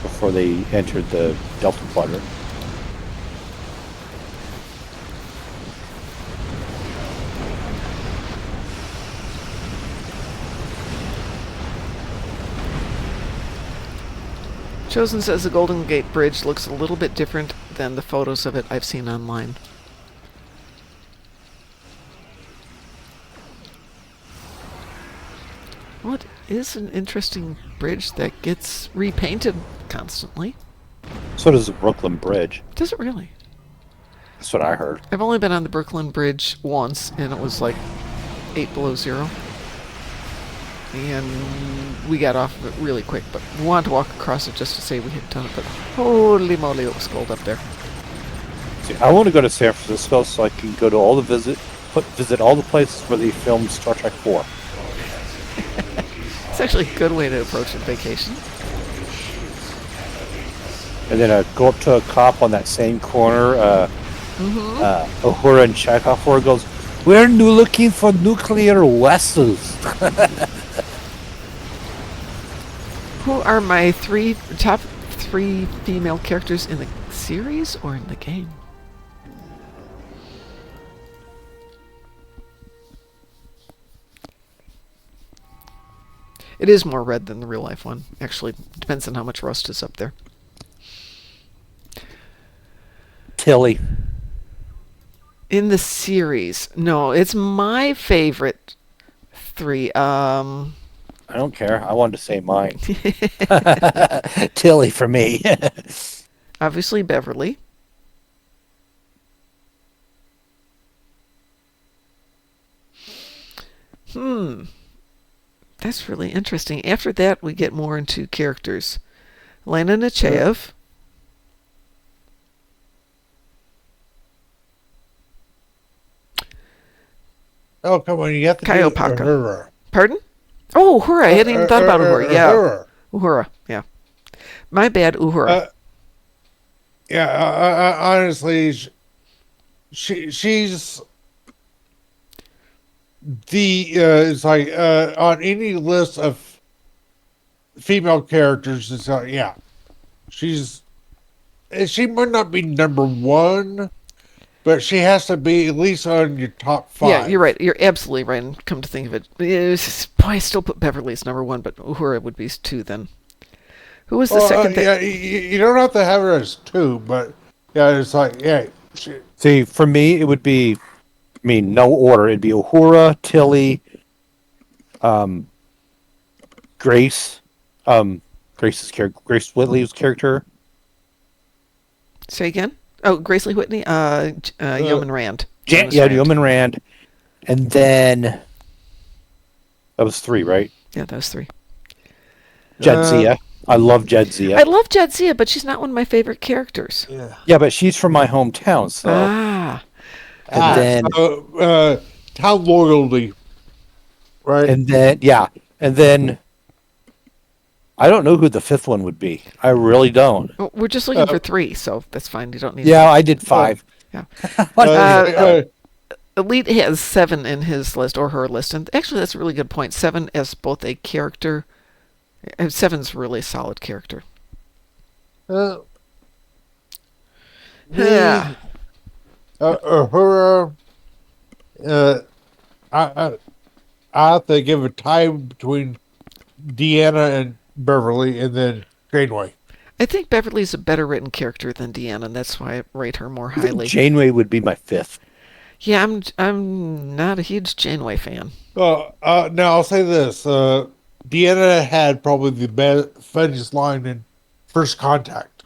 before they entered the Delta Quadrant. Chosen says the Golden Gate Bridge looks a little bit different than the photos of it I've seen online. What is an interesting bridge that gets repainted constantly? So does the Brooklyn Bridge. Does it really? That's what I heard. I've only been on the Brooklyn Bridge once, and it was like 8 below zero. And we got off of it really quick, but we wanted to walk across it just to say we had done it, but holy moly, it was cold up there. See, I want to go to San Francisco so I can go to all the visit all the places where they filmed Star Trek 4. It's actually a good way to approach a vacation. And then go up to a cop on that same corner, Uhura and Chekhov, where it goes, "We're looking for nuclear vessels." Who are my top three female characters in the series or in the game? It is more red than the real life one. Actually, depends on how much rust is up there. Tilly. In the series, no, it's my favorite three. I don't care. I wanted to say mine. Tilly for me. Obviously, Beverly. That's really interesting. After that, we get more into characters. Lena Nechayev. Oh, come on, you have to Kaiopaka. do Uhura. Pardon? Oh, Uhura. I hadn't even thought about Uhura. Yeah. Uhura. Uhura. Yeah. My bad, Uhura. Honestly, she's the it's like on any list of female characters, it's like she might not be number one, but she has to be at least on your top 5. Yeah, you're right. You're absolutely right. And come to think of it, boy, I still put Beverly as number 1, but Uhura would be 2 then. Who was the second? Yeah, you don't have to have her as 2, but yeah, it's like See, for me, it would be, no order. It'd be Uhura, Tilly, Grace, Grace Whitley's character. Say again. Oh, Grace Lee Whitney. Yeoman Rand. Yeoman Rand, and then that was 3, right? Yeah, that was 3. Jadzia. I love Jadzia. I love Jadzia, but she's not one of my favorite characters. Yeah, but she's from my hometown, so. And then town loyalty, right? And then I don't know who the 5th one would be. I really don't. Well, we're just looking for 3, so that's fine. You don't need. Yeah, I did 5. Elite has 7 in his list or her list, and actually that's a really good point. 7 as both a character. 7's really a solid character. Yeah. Uhura. I have to give a tie between Deanna and Beverly, and then Janeway. I think Beverly's a better written character than Deanna, and that's why I rate her more highly. Janeway would be my 5th. Yeah, I'm not a huge Janeway fan. Now I'll say this: Deanna had probably the funniest line in First Contact,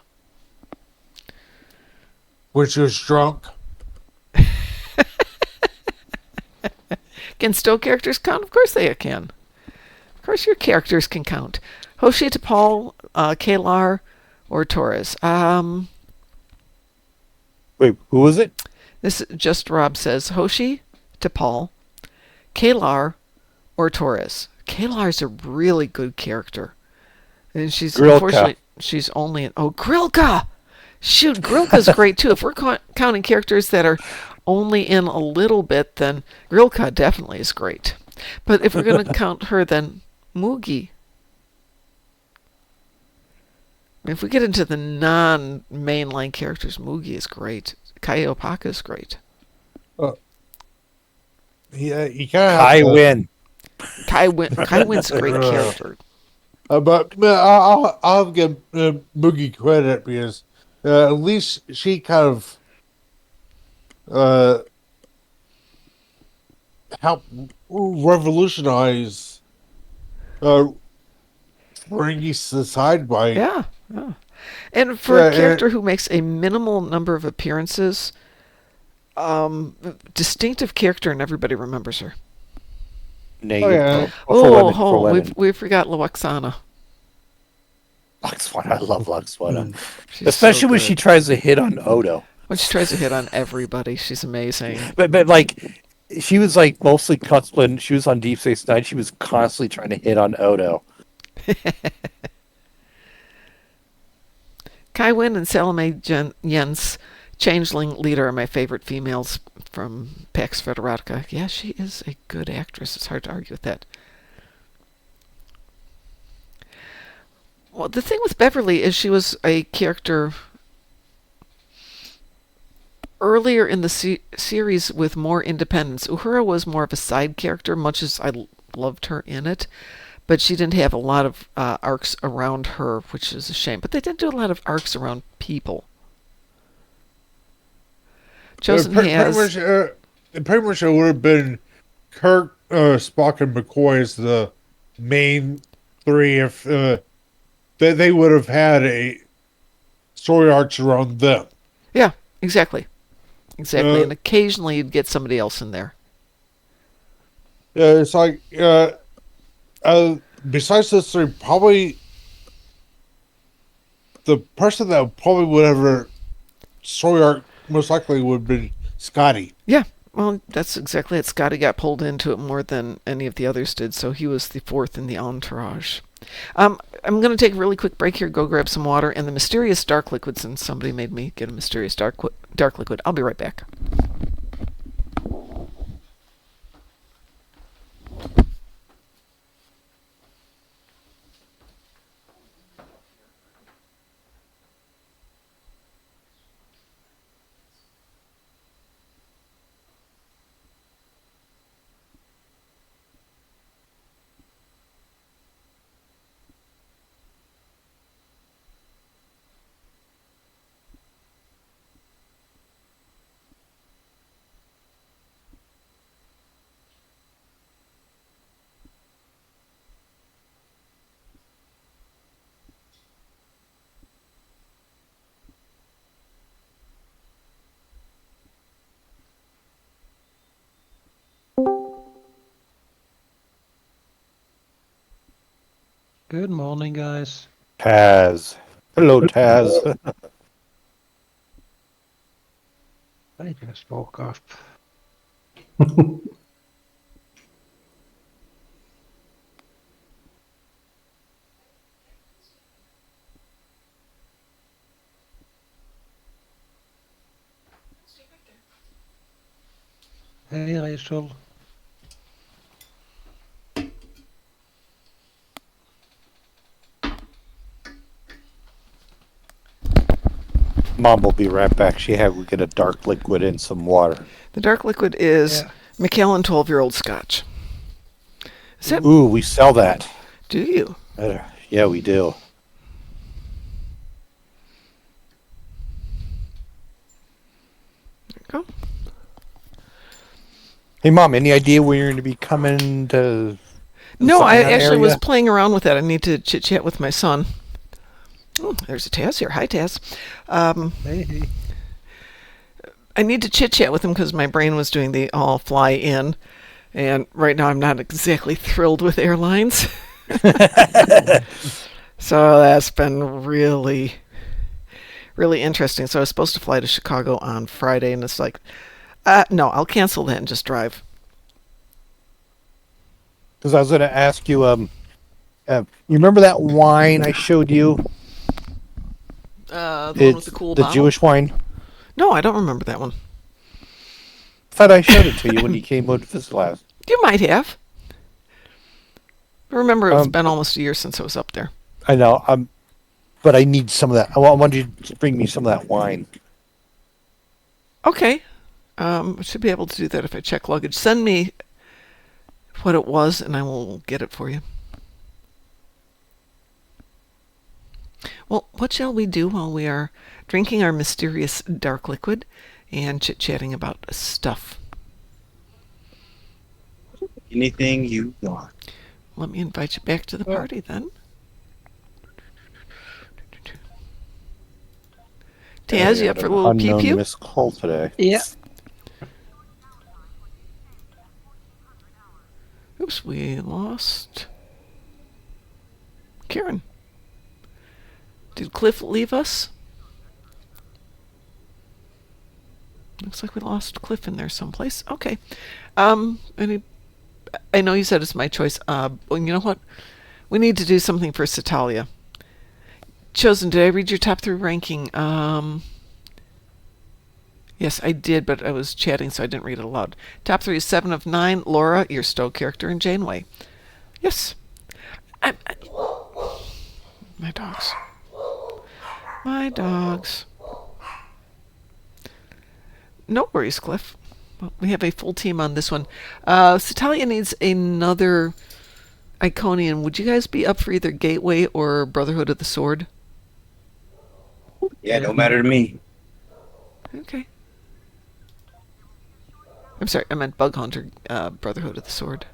when she was drunk. Can still characters count? Of course they can. Of course your characters can count. Hoshi T'Pol, Kalar, or Torres. Wait, who was it? This just Rob says Hoshi T'Pol, Kalar, or Torres. Kalar's a really good character, and unfortunately she's only in. Oh, Grilka! Shoot, Grilka's great too. If we're counting characters that are only in a little bit, then Grilka definitely is great. But if we're going to count her, then Mugi. If we get into the non-mainline characters, Mugi is great. Kaiopaka is great. Yeah, you kind of Kai Wynn. Kai Wynn's a great character. But I'll give Moogie credit because at least she kind of uh, helped revolutionize Ferengi's side by Yeah. Yeah. And for a yeah, character who makes a minimal number of appearances, distinctive character, and everybody remembers her. Nay, yeah. for women. We forgot Luoxana. Luxwana, I love Luxwana. She's Especially so when she good. tries to hit on Odo. When she tries to hit on everybody, she's amazing. But like, she was like mostly when she was on Deep Space Nine. She was constantly trying to hit on Odo. Kai Wynn and Salome Jens, Changeling leader, are my favorite females from Pax Federatica. Yeah, she is a good actress. It's hard to argue with that. Well, the thing with Beverly is she was a character earlier in the series with more independence. Uhura was more of a side character, much as I loved her in it. But she didn't have a lot of arcs around her, which is a shame. But they did do a lot of arcs around people. Chosen has... Pretty much it would have been Kirk, Spock, and McCoy as the main three if they would have had a story arcs around them. Yeah, exactly. Exactly. And occasionally you'd get somebody else in there. It's like... besides those three, probably the person that probably would have a story arc most likely would have been Scotty. Yeah, well, that's exactly it. Scotty got pulled into it more than any of the others did, so he was the fourth in the entourage. I'm going to take a really quick break here, go grab some water, and the mysterious dark liquid, since somebody made me get a mysterious dark liquid. I'll be right back. Good morning, guys. Taz. Hello, Taz. I just woke up. Hey, Rachel. Mom will be right back. She had we get a dark liquid and some water. The dark liquid is Macallan 12-year-old Scotch. Ooh, we sell that. Do you? Yeah, we do. There you go. Hey, Mom, any idea where you're going to be coming to? No, I actually was playing around with that. I need to chit-chat with my son. Oh, there's a Taz here. Hi, Taz. Hey. I need to chit-chat with him because my brain was doing the all fly in. And right now I'm not exactly thrilled with airlines. So that's been really, really interesting. So I was supposed to fly to Chicago on Friday, and it's like, no, I'll cancel that and just drive. Because I was going to ask you, you remember that wine I showed you? The one with the cool bottle? Jewish wine? No, I don't remember that one. I thought I showed it to you when you came over to visit last. You might have. I remember it's been almost a year since I was up there. I know. But I need some of that. I want you to bring me some of that wine. Okay. I should be able to do that if I check luggage. Send me what it was, and I will get it for you. Well, what shall we do while we are drinking our mysterious dark liquid and chit-chatting about stuff? Anything you want. Let me invite you back to the party then. Taz, you up for a little unknown pew-pew? missed call today. Yeah. Oops, we lost Karen. Did Cliff leave us? Looks like we lost Cliff in there someplace. Okay. I know you said it's my choice. Well, you know what? We need to do something for Satalia. Chosen, did I read your top 3 ranking? Yes, I did, but I was chatting, so I didn't read it aloud. Top 3 is 7 of 9. Laura, your Stowe character, and Janeway. Yes. My dogs. My dogs. No worries, Cliff. Well, we have a full team on this one. Satalia needs another Iconian. Would you guys be up for either Gateway or Brotherhood of the Sword? Yeah, no matter to me. Okay. I'm sorry, I meant Bug Hunter, Brotherhood of the Sword.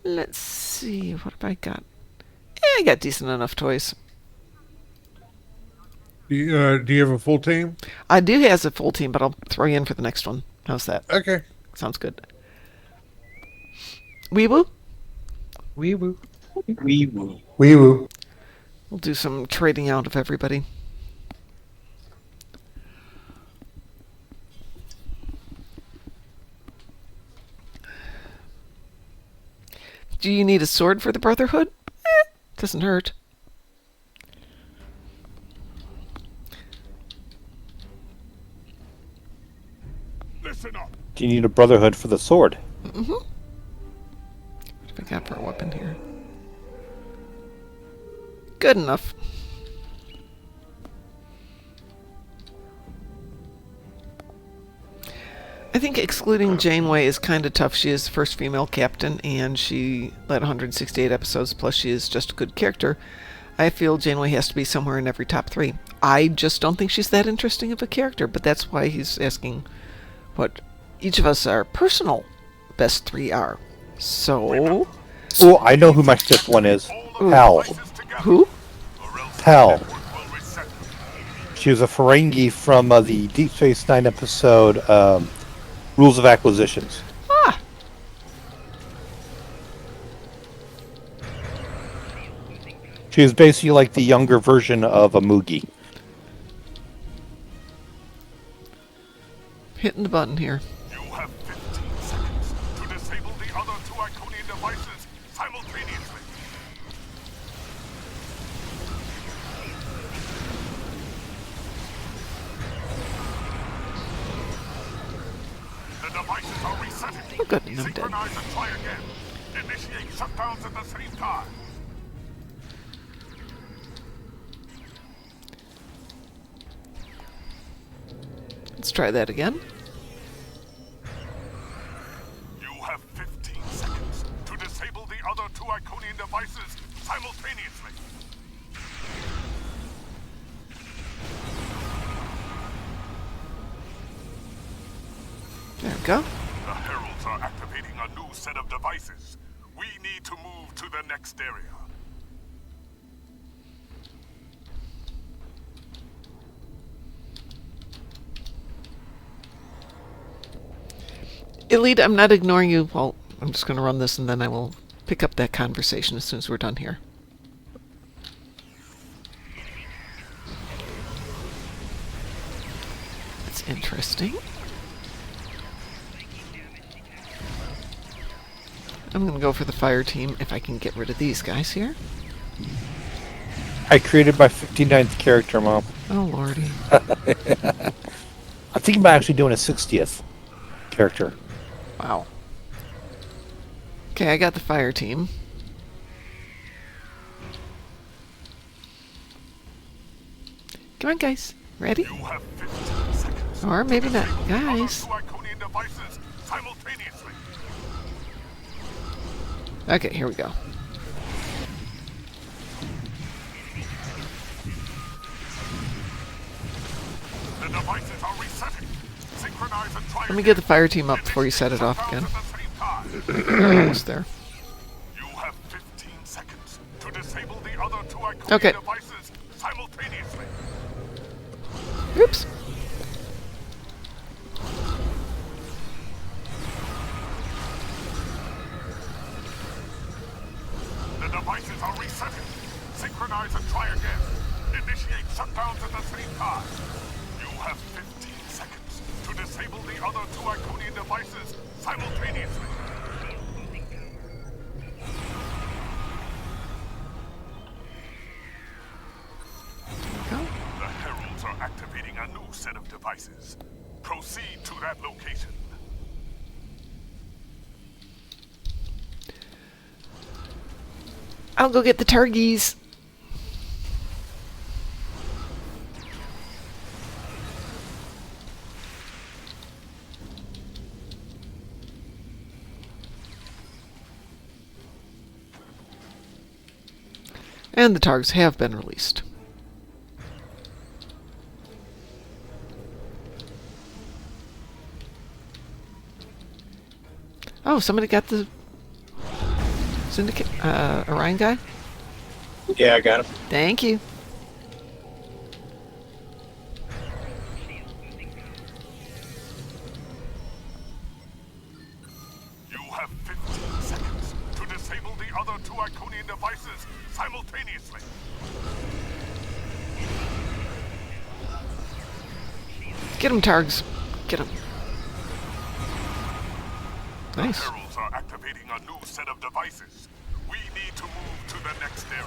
Let's see, what have I got? I got decent enough toys. Do you have a full team? I do have a full team, but I'll throw you in for the next one. How's that? Okay. Sounds good. Weewoo? Wee-woo. Wee woo. Wee woo. We'll do some trading out of everybody. Do you need a sword for the Brotherhood? Doesn't hurt. Listen up. Do you need a brotherhood for the sword? Mm-hmm. What have I got for a weapon here? Good enough. I think excluding Janeway is kind of tough. She is the first female captain, and she led 168 episodes, plus she is just a good character. I feel Janeway has to be somewhere in every top 3. I just don't think she's that interesting of a character, but that's why he's asking what each of us our personal best 3 are. So... Oh, I know who my 5th one is. Pal. Who? Pal. She was a Ferengi from the Deep Space Nine episode Rules of Acquisitions. Ah! She was basically like the younger version of a Moogie. Hitting the button here. You have 15 seconds to disable the other 2 Iconian devices simultaneously. The devices are resetting. Oh, good, and I'm dead. Synchronize and try again. Initiate shutdowns at the same time. Let's try that again. You have 15 seconds to disable the other 2 Iconian devices simultaneously. There we go. The Heralds are activating a new set of devices. We need to move to the next area. Elite, I'm not ignoring you. Well, I'm just going to run this and then I will pick up that conversation as soon as we're done here. That's interesting. I'm going to go for the fire team if I can get rid of these guys here. I created my 59th character, Mom. Oh, lordy. I'm thinking about actually doing a 60th character. Wow. Okay, I got the fire team. Come on, guys. Ready? You have 15 seconds. Or maybe not. Guys. Two Iconian devices simultaneously. Okay, here we go. devices are resetting. Synchronize and try Let me get the fire team up before you set it off again. at the same time. Almost there. You have 15 seconds to disable the other two Iconian Okay. devices simultaneously. Oops. The devices are resetting. Synchronize and try again. Initiate shutdowns at the same time. You have 15 seconds to disable the other two Iconian devices simultaneously. The heralds are activating a new set of devices. Proceed to that location. I'll go get the targies. And the targs have been released. Oh, somebody got the Syndicate Orion guy? Yeah, I got him. Thank you. You have 15 seconds to disable the other two Iconian devices simultaneously. Get him, targs. Get him. Nice. The heralds are activating a new set of devices. We need to move to the next area.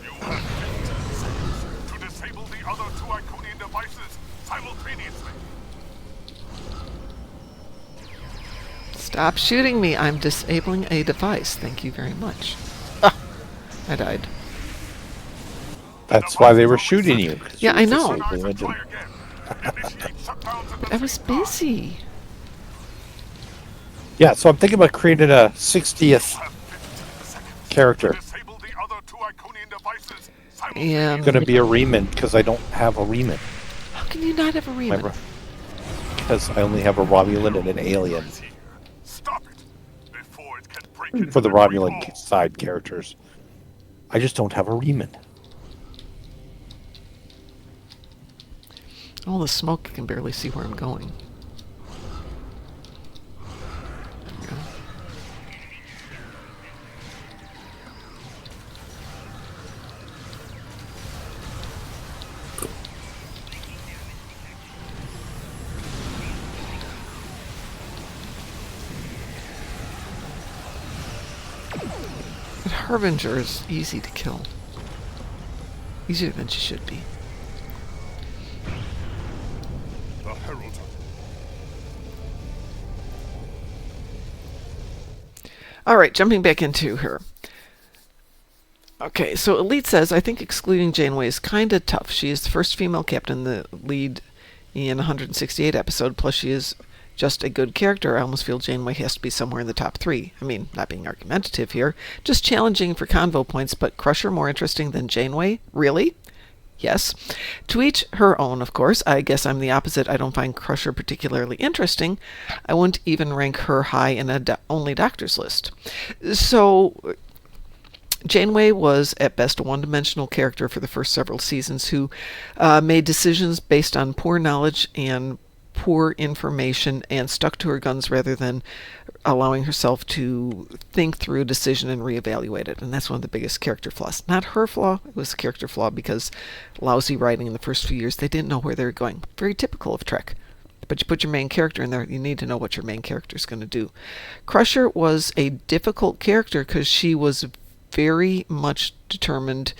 You have 15 seconds to disable the other two Iconian devices simultaneously. Stop shooting me. I'm disabling a device. Thank you very much. Ah, I died. That's why they were shooting you. 'cause Yeah, you I were know. disabling it. Try again. Initiate shutdowns at the I was same time. busy. Yeah, so I'm thinking about creating a 60th You have 15 seconds character. to disable the other two Iconian devices And Going to be a remnant because I don't have a remnant. how can you not have a remit? Because I only have a Romulan and an alien here. Stop it before it can break into for the Great Romulan Hall. side characters. I just don't have a remnant. All the smoke, I can barely see where I'm going. There we go. But Harbinger is easy to kill. Easier than she should be. The heralds are Alright, jumping back into her. Okay, so Elite says, I think excluding Janeway is kinda tough. She is the first female captain, the lead in 168 episode, plus she is just a good character. I almost feel Janeway has to be somewhere in the top 3. I mean, not being argumentative here, just challenging for convo points, but Crusher more interesting than Janeway? Really? Yes. To each her own, of course. I guess I'm the opposite. I don't find Crusher particularly interesting. I wouldn't even rank her high in a only doctor's list. So Janeway was at best a one-dimensional character for the first several seasons who made decisions based on poor knowledge and poor information and stuck to her guns rather than allowing herself to think through a decision and reevaluate it. And that's one of the biggest character flaws. Not her flaw, it was a character flaw because lousy writing in the first few years. They didn't know where they were going. Very typical of Trek. But you put your main character in there, you need to know what your main character is going to do. Crusher was a difficult character because she was very much determined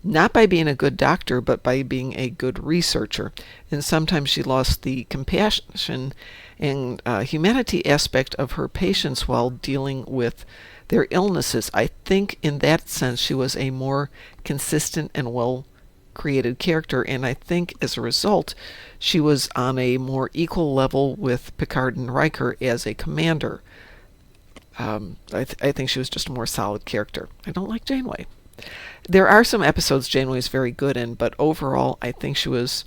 not by being a good doctor, but by being a good researcher. And sometimes she lost the compassion and humanity aspect of her patients while dealing with their illnesses. I think in that sense she was a more consistent and well created character, and I think as a result, she was on a more equal level with Picard and Riker as a commander. I think she was just a more solid character. I don't like Janeway. There are some episodes Janeway is very good in, but overall, I think she was.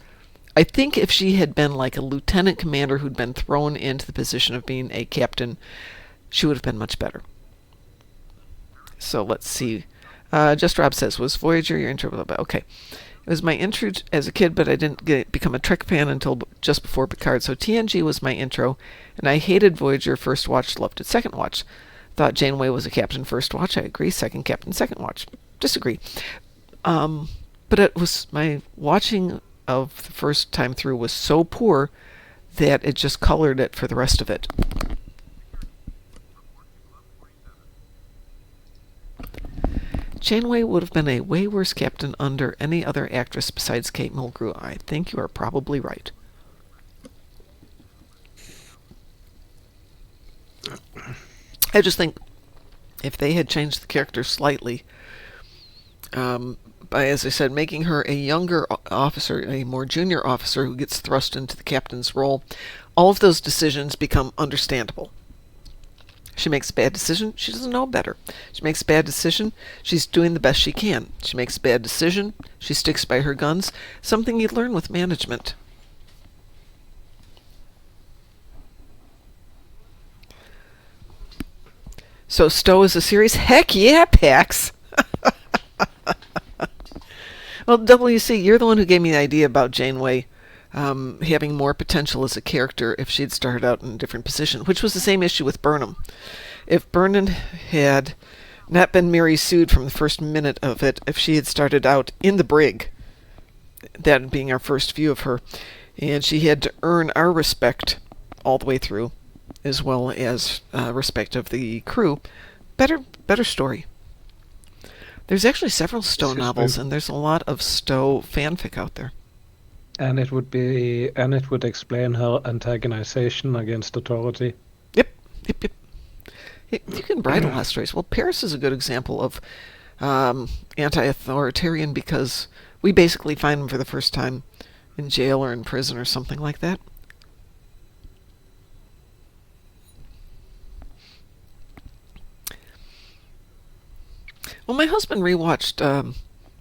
I think if she had been like a lieutenant commander who'd been thrown into the position of being a captain, she would have been much better. So let's see. Just Rob says, was Voyager your intro? Okay. It was my intro as a kid, but I didn't become a Trek fan until just before Picard. So TNG was my intro, and I hated Voyager first watch, loved it second watch. Thought Janeway was a captain first watch. I agree. Second captain second watch. Disagree. But it was my watching of the first time through was so poor that it just colored it for the rest of it. Janeway would have been a way worse captain under any other actress besides Kate Mulgrew. I think you are probably right. I just think if they had changed the character slightly, by, as I said, making her a younger officer, a more junior officer who gets thrust into the captain's role, all of those decisions become understandable. She makes a bad decision, she doesn't know better. She makes a bad decision, she's doing the best she can. She makes a bad decision, she sticks by her guns. Something you learn with management. So Stowe is a series? Heck yeah, Pax! Well, WC, you're the one who gave me the idea about Janeway having more potential as a character if she'd started out in a different position, which was the same issue with Burnham. If Burnham had not been Mary Sued from the first minute of it, if she had started out in the brig, that being our first view of her, and she had to earn our respect all the way through, as well as respect of the crew, better story. There's actually several Stowe novels, and there's a lot of Stowe fanfic out there. And it would explain her antagonization against authority. Yep. You can write a lot of stories. Well, Paris is a good example of anti-authoritarian because we basically find him for the first time in jail or in prison or something like that. Well, my husband rewatched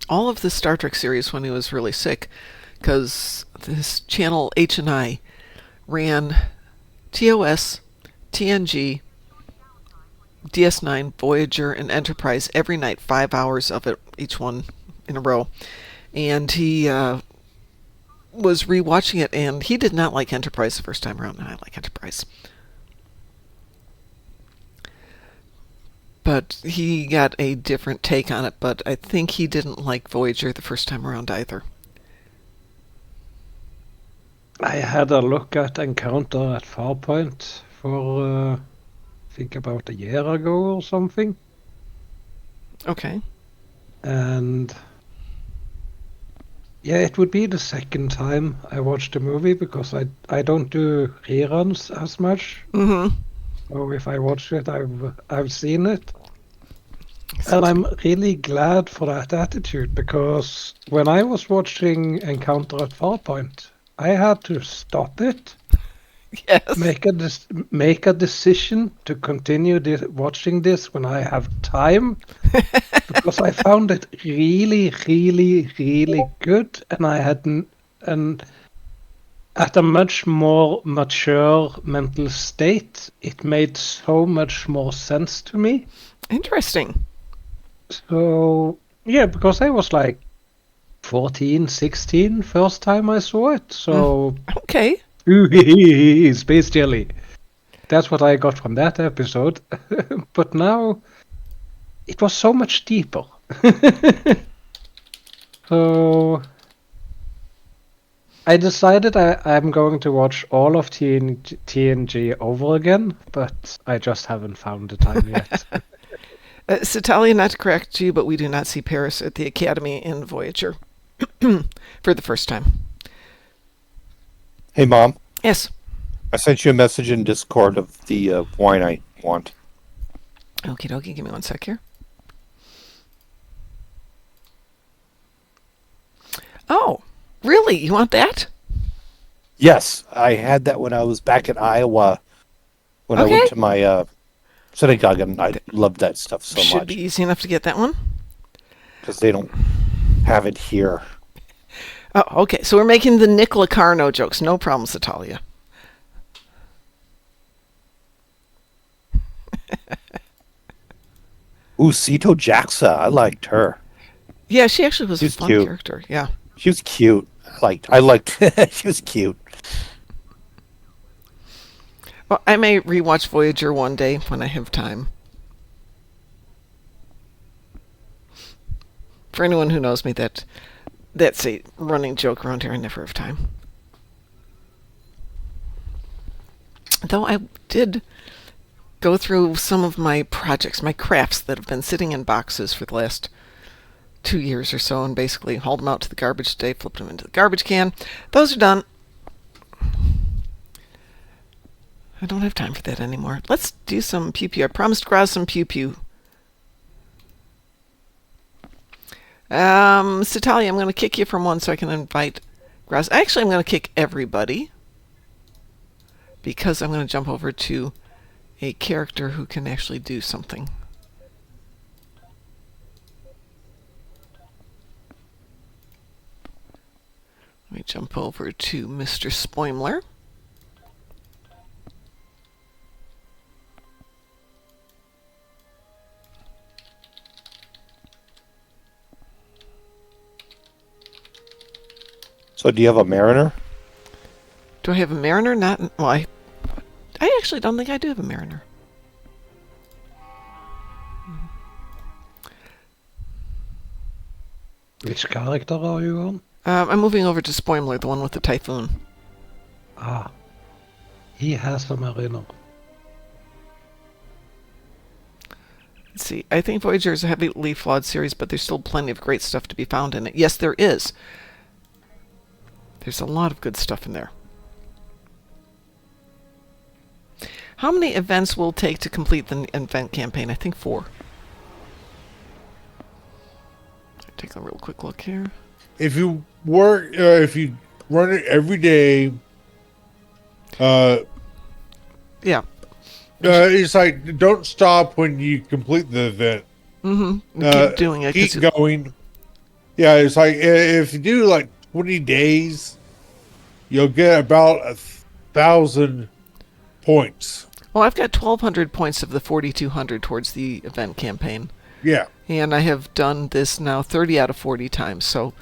all of the Star Trek series when he was really sick, because this channel H&I ran TOS, TNG, DS9, Voyager, and Enterprise every night, 5 hours of it, each one in a row. And he was rewatching it, and he did not like Enterprise the first time around, and I like Enterprise. But he got a different take on it, but I think he didn't like Voyager the first time around either. I had a look at Encounter at Farpoint for, I think about a year ago or something. Okay. And yeah, it would be the second time I watched the movie because I don't do reruns as much. Mm-hmm. So if I watch it, I've seen it. And I'm really glad for that attitude because when I was watching Encounter at Farpoint, I had to stop it. Yes. Make a decision to continue watching this when I have time because I found it really, really, really good, and I had at a much more mature mental state. It made so much more sense to me. Interesting. So yeah, because I was like 14, 16 first time I saw it. So okay. Space Jelly. That's what I got from that episode. But now it was so much deeper. So I decided I'm going to watch all of TNG over again, but I just haven't found the time yet. Satalia, not to correct you, but we do not see Paris at the Academy in Voyager for the first time. Hey, Mom. Yes. I sent you a message in Discord of the wine I want. Okie dokie, give me 1 sec here. Oh, really? You want that? Yes, I had that when I was back in Iowa when I Okay. went to my synagogue, and I loved that stuff so Should much be easy enough to get that one. because they don't have it here. Oh, okay. So we're making the Nicola Carno jokes. No problem, Satalia. Ooh, Sito Jaxa, I liked her. Yeah, she actually was She's a fun cute. character. Yeah. She was cute. I liked. She was cute. Well, I may rewatch Voyager one day when I have time. For anyone who knows me, that's a running joke around here. I never have time. Though I did go through some of my projects, my crafts that have been sitting in boxes for the last 2 years or so, and basically hauled them out to the garbage today, flipped them into the garbage can. Those are done. I don't have time for that anymore. Let's do some pew pew. I promised Graz some pew pew. Satalia, I'm going to kick you from one so I can invite Graz. Actually, I'm going to kick everybody because I'm going to jump over to a character who can actually do something. Let me jump over to Mr. Spoimler. So, do you have a Mariner? Do I have a Mariner? Not. Well, I actually don't think I do have a Mariner. Which character are you on? I'm moving over to Spoimler, the one with the typhoon. Ah. He has a mariner. Let's see. I think Voyager is a heavily flawed series, but there's still plenty of great stuff to be found in it. Yes, there is. There's a lot of good stuff in there. How many events will it take to complete the event campaign? I think 4. Take a real quick look here. If you work, if you run it every day, Yeah. it's like don't stop when you complete the event. Mm-hmm. Keep doing it. 'cause Keep going. Yeah, it's like if you do like 20 days, you'll get about 1,000 points. Well, I've got 1,200 points of the 4,200 towards the event campaign. Yeah. And I have done this now 30 out of 40 times. So,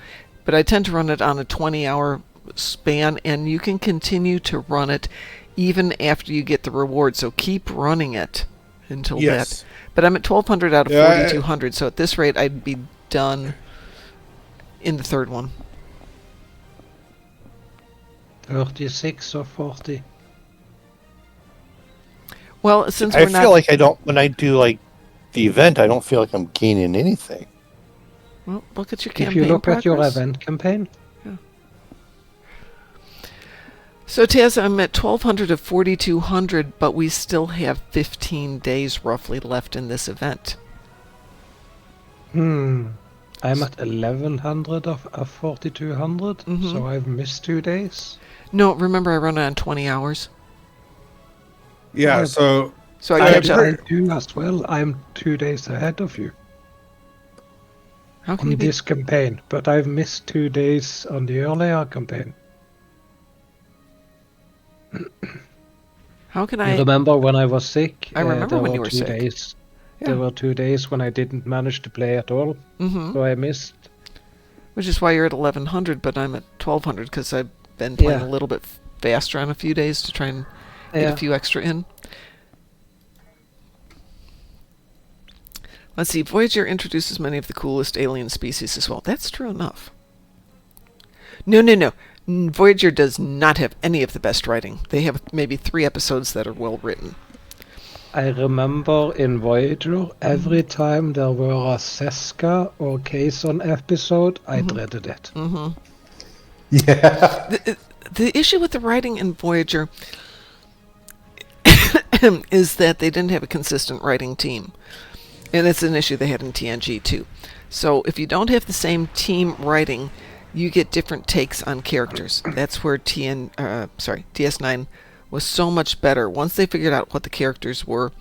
but I tend to run it on a 20-hour span, and you can continue to run it even after you get the reward. So keep running it until Yes. that. But I'm at 1,200 out of Yeah, 4,200. So at this rate, I'd be done in the third one. 36 or 40? Well, since I we're not... feel like I don't. When I do like the event, I don't feel like I'm gaining anything. Well, look at your campaign If you look progress. at your event campaign, So, Taz, I'm at 1,200 of 4,200, but we still have 15 days roughly left in this event. I'm at 1,100 of 4,200, so I've missed 2 days. No, remember I run it on 20 hours. Yeah. Right. So So I catch up. I do as well. I'm 2 days ahead of you How can on you be? this campaign, but I've missed 2 days on the earlier campaign. How can You I? remember when I was sick? I remember there when were you were 2 sick. days. Yeah. There were 2 days when I didn't manage to play at all, Mm-hmm. so I missed. Which is why you're at 1,100, but I'm at 1,200 because I've been playing Yeah. a little bit faster on a few days to try and get Yeah. a few extra in. Let's see. Voyager introduces many of the coolest alien species as well. That's true enough. No. Voyager does not have any of the best writing. They have maybe 3 episodes that are well written. I remember in Voyager, every time there were a Seska or Kazon episode, I dreaded it. Mm-hmm. Yeah. The issue with the writing in Voyager is that they didn't have a consistent writing team. And it's an issue they had in TNG too. So if you don't have the same team writing, you get different takes on characters. That's where DS9 was so much better. Once they figured out what the characters were,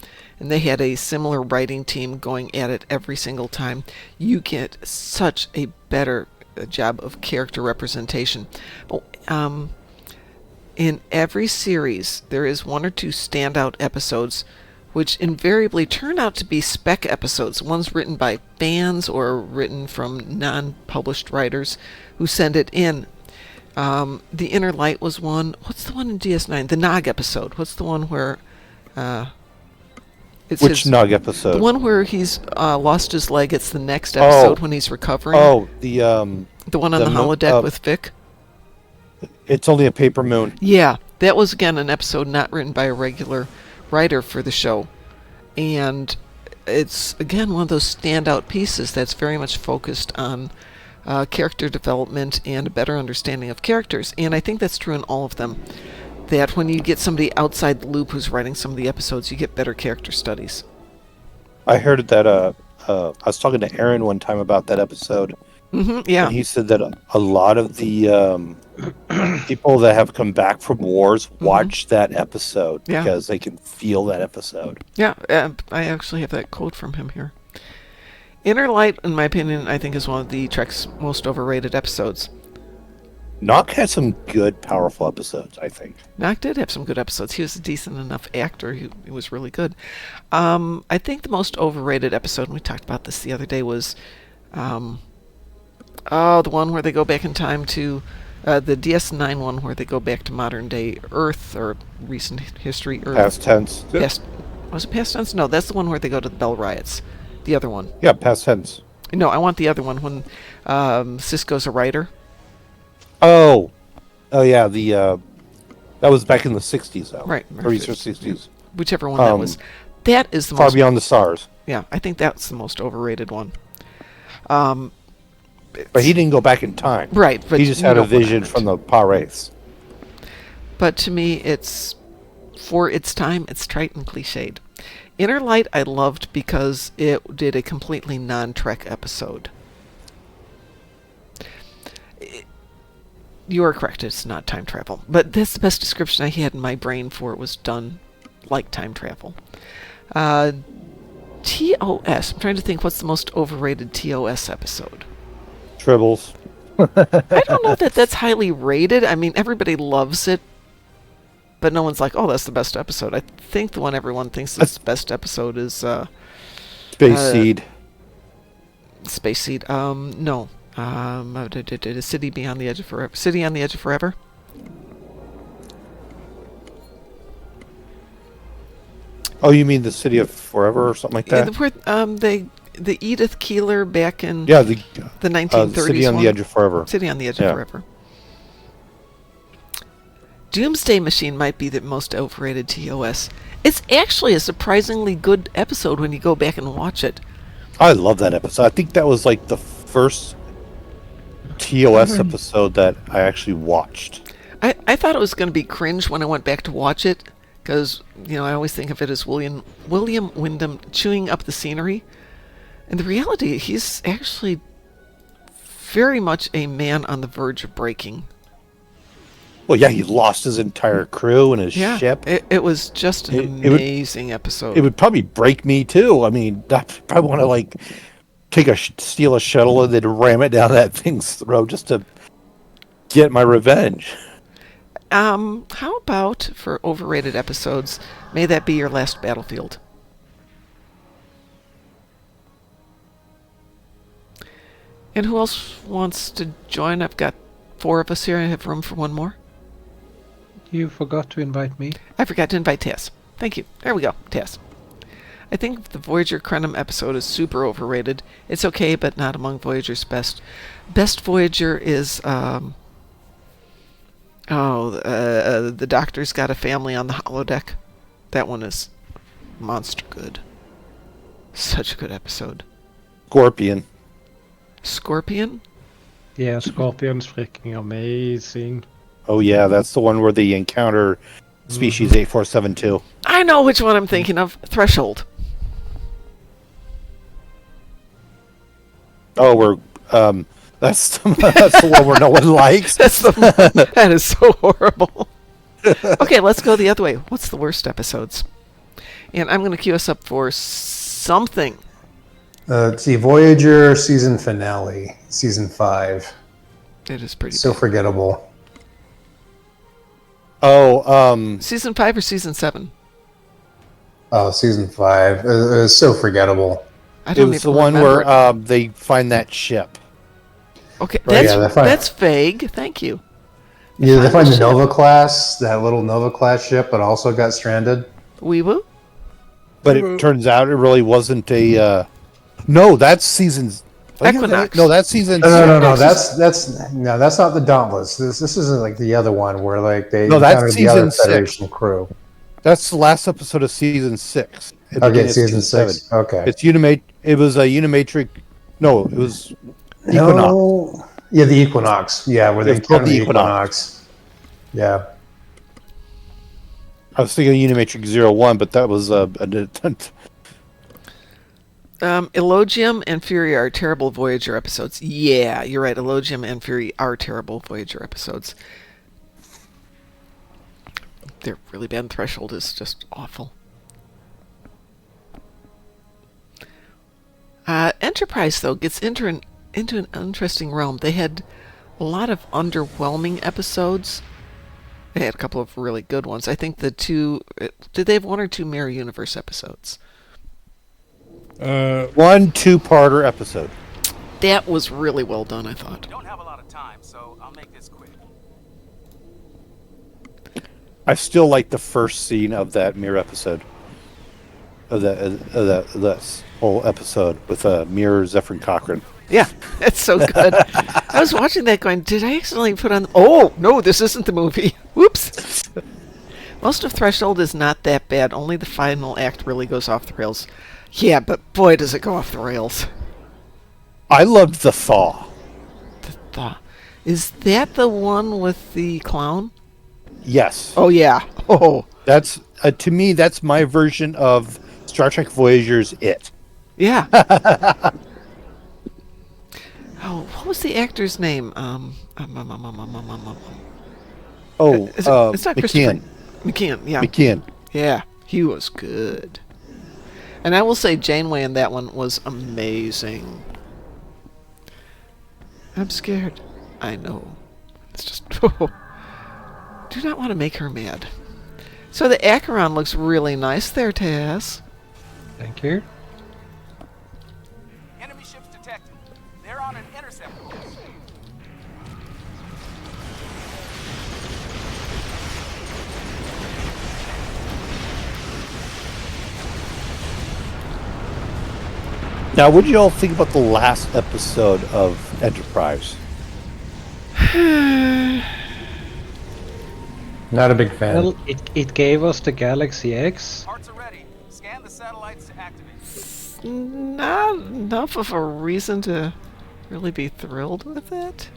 and they had a similar writing team going at it every single time, you get such a better job of character representation. In every series, there is one or two standout episodes which invariably turn out to be spec episodes, ones written by fans or written from non-published writers who send it in. The Inner Light was one. What's the one in DS9? The Nog episode. What's the one where... Which Nog episode? The one where he's lost his leg. It's the next episode when he's recovering. Oh, the one on the holodeck with Vic. It's Only a Paper Moon. Yeah, that was again an episode not written by a regular writer for the show, and it's again one of those standout pieces that's very much focused on character development and a better understanding of characters. And I think that's true in all of them, that when you get somebody outside the loop who's writing some of the episodes, you get better character studies. I heard that I was talking to Aaron one time about that episode. Yeah. And he said that a lot of the people that have come back from wars watch that episode because they can feel that episode. Yeah, I actually have that quote from him here. Inner Light, in my opinion, I think is one of the Trek's most overrated episodes. Nock had some good, powerful episodes, I think. Nock did have some good episodes. He was a decent enough actor. He was really good. I think the most overrated episode, and we talked about this the other day, was... the one where they go back in time to the DS9 one where they go back to modern day Earth or recent history Earth. Past tense. Was it past tense? No, that's the one where they go to the Bell Riots. The other one. Yeah, past tense. No, I want the other one when Cisco's a writer. Oh yeah, that was back in the 60s though. Right. 30s or 60s. Whichever one that was. That is the Far most... Beyond the Stars. Yeah, I think that's the most overrated one. But he didn't go back in time. Right. But he just had a vision from the Pares. But to me, it's, for its time, it's trite and cliched. Inner Light I loved because it did a completely non-Trek episode. You are correct, it's not time travel. But that's the best description I had in my brain for it was done like time travel. TOS. I'm trying to think what's the most overrated TOS episode. Tribbles. I don't know that that's highly rated. I mean, everybody loves it, but no one's like, "Oh, that's the best episode." I think the one everyone thinks is the best episode is Space Seed. Space Seed. No. City Beyond the Edge of Forever. City on the Edge of Forever. Oh, you mean the City of Forever or something like that? Yeah, where the Edith Keeler back in the 1930s City on the Edge of Forever. City on the Edge of Forever. Doomsday Machine might be the most overrated TOS. It's actually a surprisingly good episode when you go back and watch it. I love that episode. I think that was like the first TOS episode that I actually watched. I thought it was going to be cringe when I went back to watch it because, I always think of it as William Wyndham chewing up the scenery. And the reality, he's actually very much a man on the verge of breaking. Well, yeah, he lost his entire crew and his ship. It was just an amazing episode. It would probably break me, too. I mean, I probably want to, steal a shuttle and then ram it down that thing's throat just to get my revenge. How about, for overrated episodes, may that be your last battlefield? And who else wants to join? I've got 4 of us here. I have room for one more. You forgot to invite me. I forgot to invite Tess. Thank you. There we go, Tess. I think the Voyager Krenim episode is super overrated. It's okay, but not among Voyager's best. Best Voyager is, the Doctor's got a family on the holodeck. That one is monster good. Such a good episode. Scorpion? Yeah, Scorpion's freaking amazing. Oh yeah, that's the one where they encounter species 8472. I know which one I'm thinking of. Threshold. Oh, where That's the one where no one likes. That is so horrible. Okay, let's go the other way. What's the worst episodes? And I'm going to cue us up for something. Let's see, Voyager season finale, season 5. It is pretty So bad. forgettable. Oh, Season 5 or season 7? Oh, season 5. It was so forgettable. I it don't was the even one remember where it. they find that ship. Okay, Right, that's yeah, they're fine. that's vague. Thank you. Yeah, they find the ship. Nova class, that little Nova class ship, but also got stranded. Wee woo. But it turns out it really wasn't a. No, that's season. Equinox. No, that's season. No. That's not the Dauntless. This isn't like the other one where like they No, that's encountered the other season 6. Federation crew. That's the last episode of season 6. Okay, season 6. Okay. It's It was a Unimatrix. No, it was Equinox. No. Yeah, the Equinox. Yeah, where they It's called encountered the the Equinox. Yeah. I was thinking Unimatrix 01, but that was Elogium and Fury are terrible Voyager episodes. Yeah, you're right. Elogium and Fury are terrible Voyager episodes. They're really bad. Threshold is just awful. Enterprise, though, gets into an interesting realm. They had a lot of underwhelming episodes. They had a couple of really good ones. I think did they have 1 or 2 Mirror Universe episodes? 1 2-parter episode. That was really well done, I thought. Don't have a lot of time, so I'll make this quick. I still like the first scene of that Mirror episode. Of that whole episode with Mirror Zephyr Cochrane. Yeah, it's so good. I was watching that going, did I accidentally put on... Oh, no, this isn't the movie. Whoops. Most of Threshold is not that bad. Only the final act really goes off the rails. Yeah, but boy, does it go off the rails. I loved the Thaw. The Thaw. Is that the one with the clown? Yes. Oh, yeah. Oh. That's, to me, that's my version of Star Trek Voyager's It. Yeah. Oh, what was the actor's name? It's not Christopher McKeon. Yeah. McKeon. Yeah, he was good. And I will say Janeway in that one was amazing. I'm scared. I know. It's just... do not want to make her mad. So the Acheron looks really nice there, Taz. Thank you. Enemy ships detected. They're on an intercept course. Now, what did you all think about the last episode of Enterprise? Not a big fan. Well, it gave us the Galaxy X. Parts are ready. Scan the satellites to activate. Not enough of a reason to really be thrilled with it.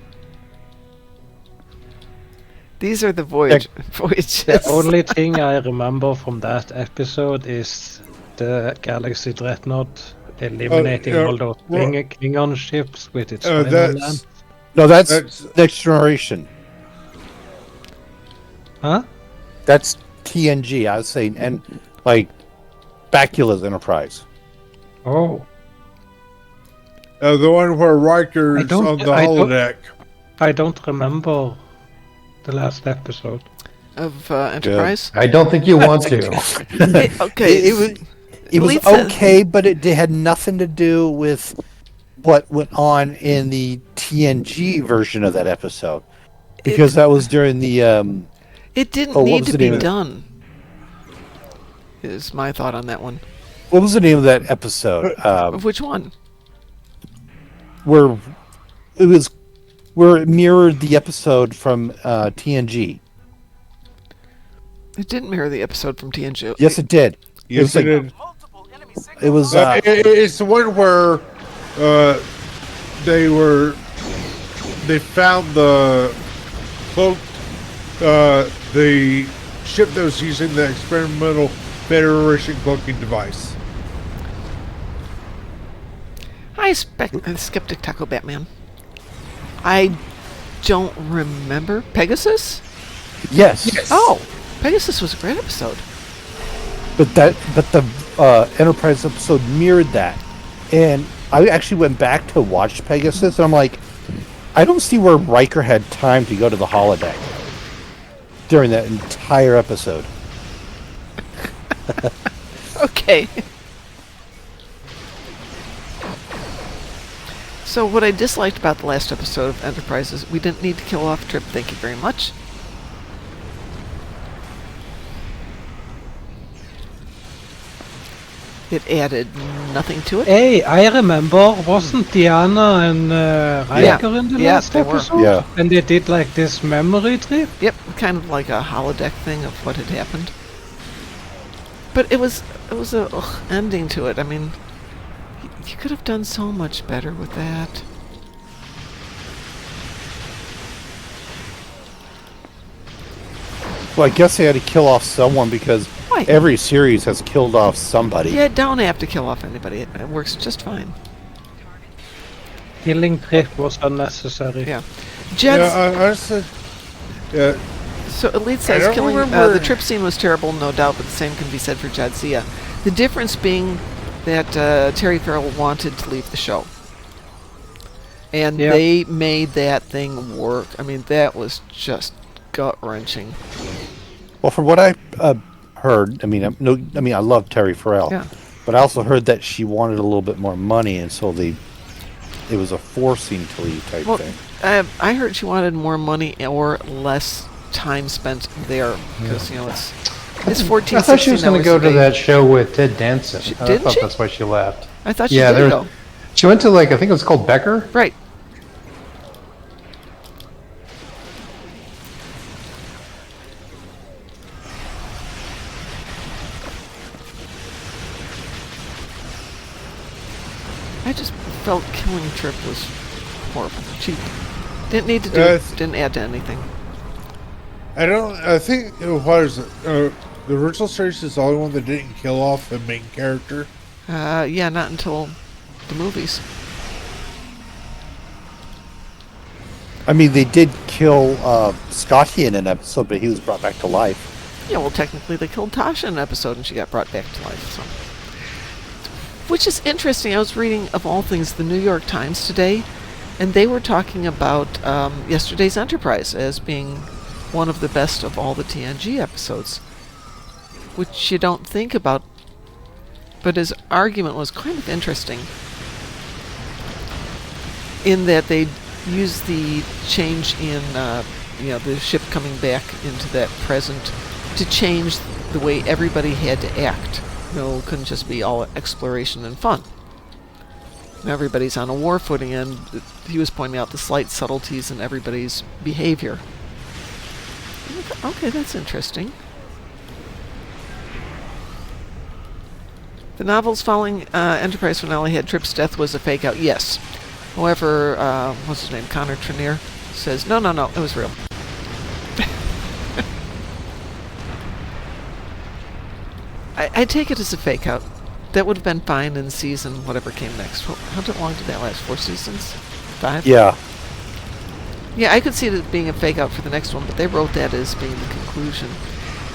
These are the voyages. The only thing I remember from that episode is the Galaxy Dreadnought eliminating all those Klingon ships with its final land. No, that's Next Generation. Huh? That's TNG. I was saying, and like Bakula's Enterprise. Oh. The one where Riker's on the holodeck. I don't remember the last episode of Enterprise. I don't think you want to. It was okay, but it had nothing to do with what went on in the TNG version of that episode, because that was during the. It didn't need to be done. Is my thought on that one. What was the name of that episode? Of which one? Where it mirrored the episode from TNG. It didn't mirror the episod from TNG. Yes, it did. Yes, it did. It was. It's the one where they found the cloak, the ship that was using the experimental Federation cloaking device. Hi, Skeptic Taco Batman. I don't remember. Pegasus? Yes. Oh, Pegasus was a great episode. But the Enterprise episode mirrored that, and I actually went back to watch Pegasus, and I'm like, I don't see where Riker had time to go to the holodeck during that entire episode. Okay. So what I disliked about the last episode of Enterprise is we didn't need to kill off Trip. Thank you very much. It added nothing to it. Hey, I remember, wasn't Diana and Riker in the last they were. episode? Yeah. And they did like this memory trip? Yep, kind of like a holodeck thing of what had happened. But it was a ending to it. I mean, you could have done so much better with that. Well, I guess they had to kill off someone because Why? every series has killed off somebody. You don't have to kill off anybody. It works just fine. Killing Trip was unnecessary. Yeah. Jed's, I said, yeah. so Elite I says don't killing remember. the Trip scene was terrible, no doubt, but the same can be said for Jadzia. The difference being that Terry Farrell wanted to leave the show. And Yeah. they made that thing work. I mean, that was just gut-wrenching. Well, from what I heard, I love Terry Farrell, Yeah. but I also heard that she wanted a little bit more money, and so it was a forcing to leave type Well, thing. I heard she wanted more money or less time spent there because it's 14. I thought she was going to go to day. that show with Ted Danson. I Didn't thought she? that's why she left. I thought she Yeah, did go. she went to I think it was called Becker. Right. I just felt killing Trip was horrible. She didn't need to do it, didn't add to anything. I think it was the original series is the only one that didn't kill off the main character. Yeah, not until the movies. I mean, they did kill Scotty in an episode, but he was brought back to life. Yeah, well, technically they killed Tasha in an episode and she got brought back to life. So, which is interesting. I was reading, of all things, the New York Times today, and they were talking about yesterday's Enterprise as being one of the best of all the TNG episodes, which you don't think about, but his argument was kind of interesting in that they used the change in the ship coming back into that present to change the way everybody had to act. It couldn't just be all exploration and fun. Everybody's on a war footing, and he was pointing out the slight subtleties in everybody's behavior. Okay, that's interesting. The novels following Enterprise finale had Trip's death was a fake out. Yes. However, what's his name? Connor Trenier says, no, it was real. I take it as a fake out. That would have been fine in season whatever came next. How long did that last? 4 seasons? 5? Yeah. Yeah, I could see it being a fake out for the next one, but they wrote that as being the conclusion.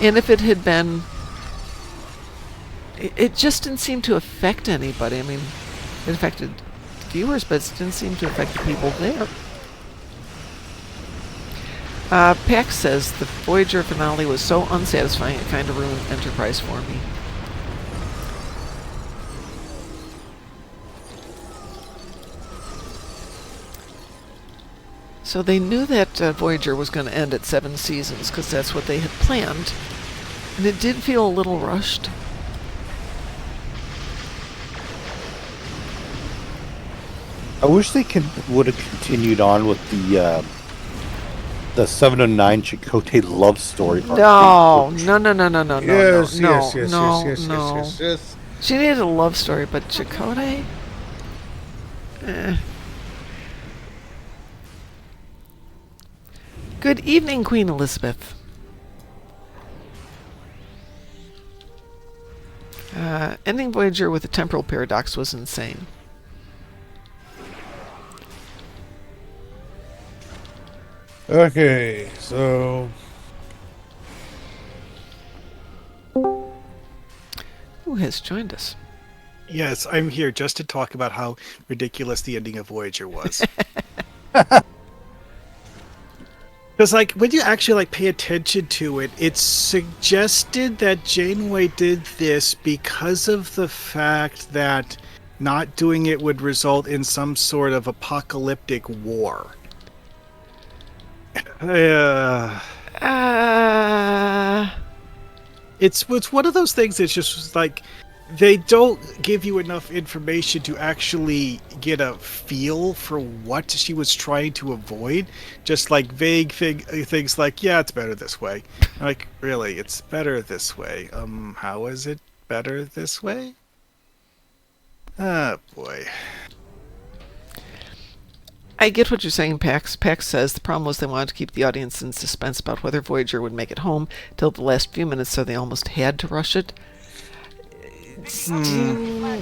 And if it had been... It just didn't seem to affect anybody. I mean, it affected viewers, but it didn't seem to affect the people there. Pax says, the Voyager finale was so unsatisfying it kind of ruined Enterprise for me. So they knew that Voyager was going to end at 7 seasons, because that's what they had planned. And it did feel a little rushed. I wish they would have continued on with the 709 Chakotay love story. No. Yes. She needed a love story, but Chakotay? Good evening, Queen Elizabeth. Ending Voyager with a temporal paradox was insane. Okay, so Who has joined us? Yes, I'm here just to talk about how ridiculous the ending of Voyager was. Because, like, when you actually, like, pay attention to it, it's suggested that Janeway did this because of the fact that not doing it would result in some sort of apocalyptic war. It's one of those things that's just like they don't give you enough information to actually get a feel for what she was trying to avoid. Just like vague things like, yeah, it's better this way. I'm like, really, it's better this way. How is it better this way? Ah, boy. I get what you're saying, Pax. Pax says the problem was they wanted to keep the audience in suspense about whether Voyager would make it home till the last few minutes, so they almost had to rush it. No.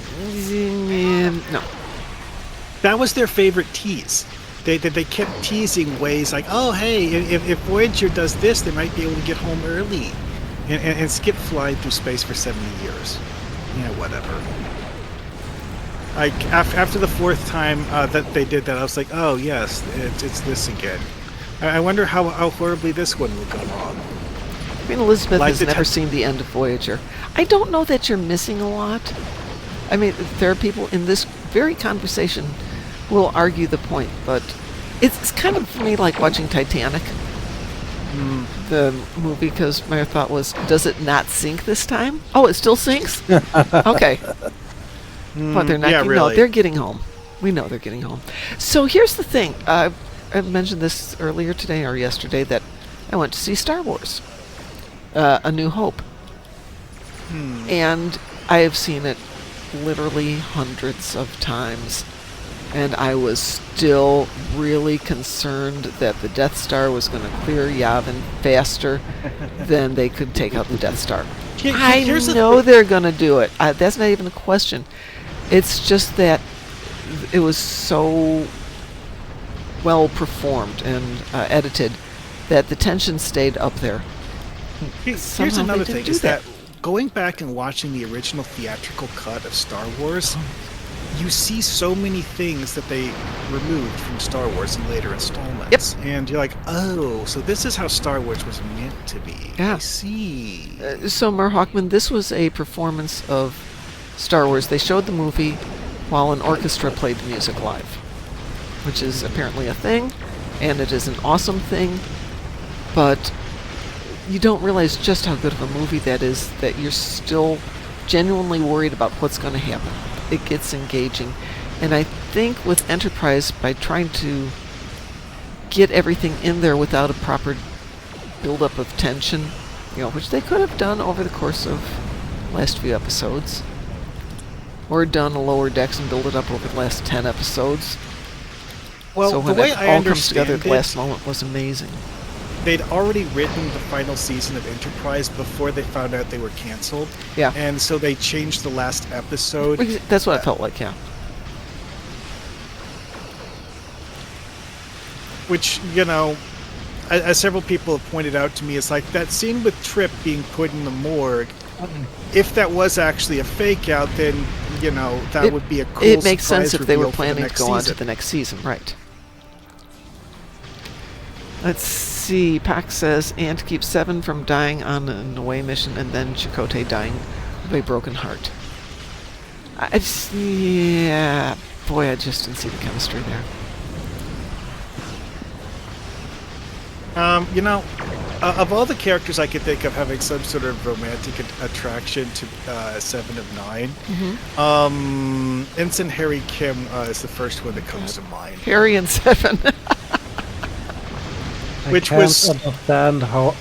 That was their favorite tease. They kept teasing ways like, oh, hey, if Voyager does this, they might be able to get home early and skip flying through space for 70 years. Yeah, whatever. Like, after the fourth time that they did that, I was like, oh, yes, it's this again. I wonder how horribly this one will go wrong. Queen Elizabeth has never seen the end of Voyager. I don't know that you're missing a lot. I mean, there are people in this very conversation who will argue the point, but it's kind of, for me, like watching Titanic, the movie, because my thought was, does it not sink this time? Oh, it still sinks? Okay. But they're not. Yeah, really. No, they're getting home. We know they're getting home. So here's the thing. I mentioned this earlier today or yesterday that I went to see Star Wars, A New Hope, and I have seen it literally hundreds of times, and I was still really concerned that the Death Star was going to clear Yavin faster than they could take out the Death Star. I know they're going to do it. That's not even a question. It's just that it was so well performed and edited that the tension stayed up there. Here's another thing, is that going back and watching the original theatrical cut of Star Wars, you see so many things that they removed from Star Wars in later installments. Yep. And you're like, oh, so this is how Star Wars was meant to be. Yeah. I see. So, Mer Hawkman, this was a performance of Star Wars. They showed the movie while an orchestra played the music live, which is apparently a thing, and it is an awesome thing, but you don't realize just how good of a movie that is, that you're still genuinely worried about what's going to happen. It gets engaging. And I think with Enterprise, by trying to get everything in there without a proper buildup of tension, which they could have done over the course of the last few episodes, or done a Lower Decks and build it up over the last 10 episodes. Well, so when the way it I all comes together at the understand last moment was amazing. They'd already written the final season of Enterprise before they found out they were canceled. Yeah. And so they changed the last episode. That's what I felt like, yeah. Which, as several people have pointed out to me, is like that scene with Trip being put in the morgue. If that was actually a fake out, then, that would be a cool It makes surprise sense if they were reveal for the planning to next go on to season. the next season, right. Let's see. Pac says, Ant keeps Seven from dying on an away mission, and then Chakotay dying of a broken heart. I just didn't see the chemistry there. Of all the characters I could think of having some sort of romantic attraction to Seven of Nine, Ensign Harry Kim is the first one that comes to mind. Harry and Seven. I can't understand how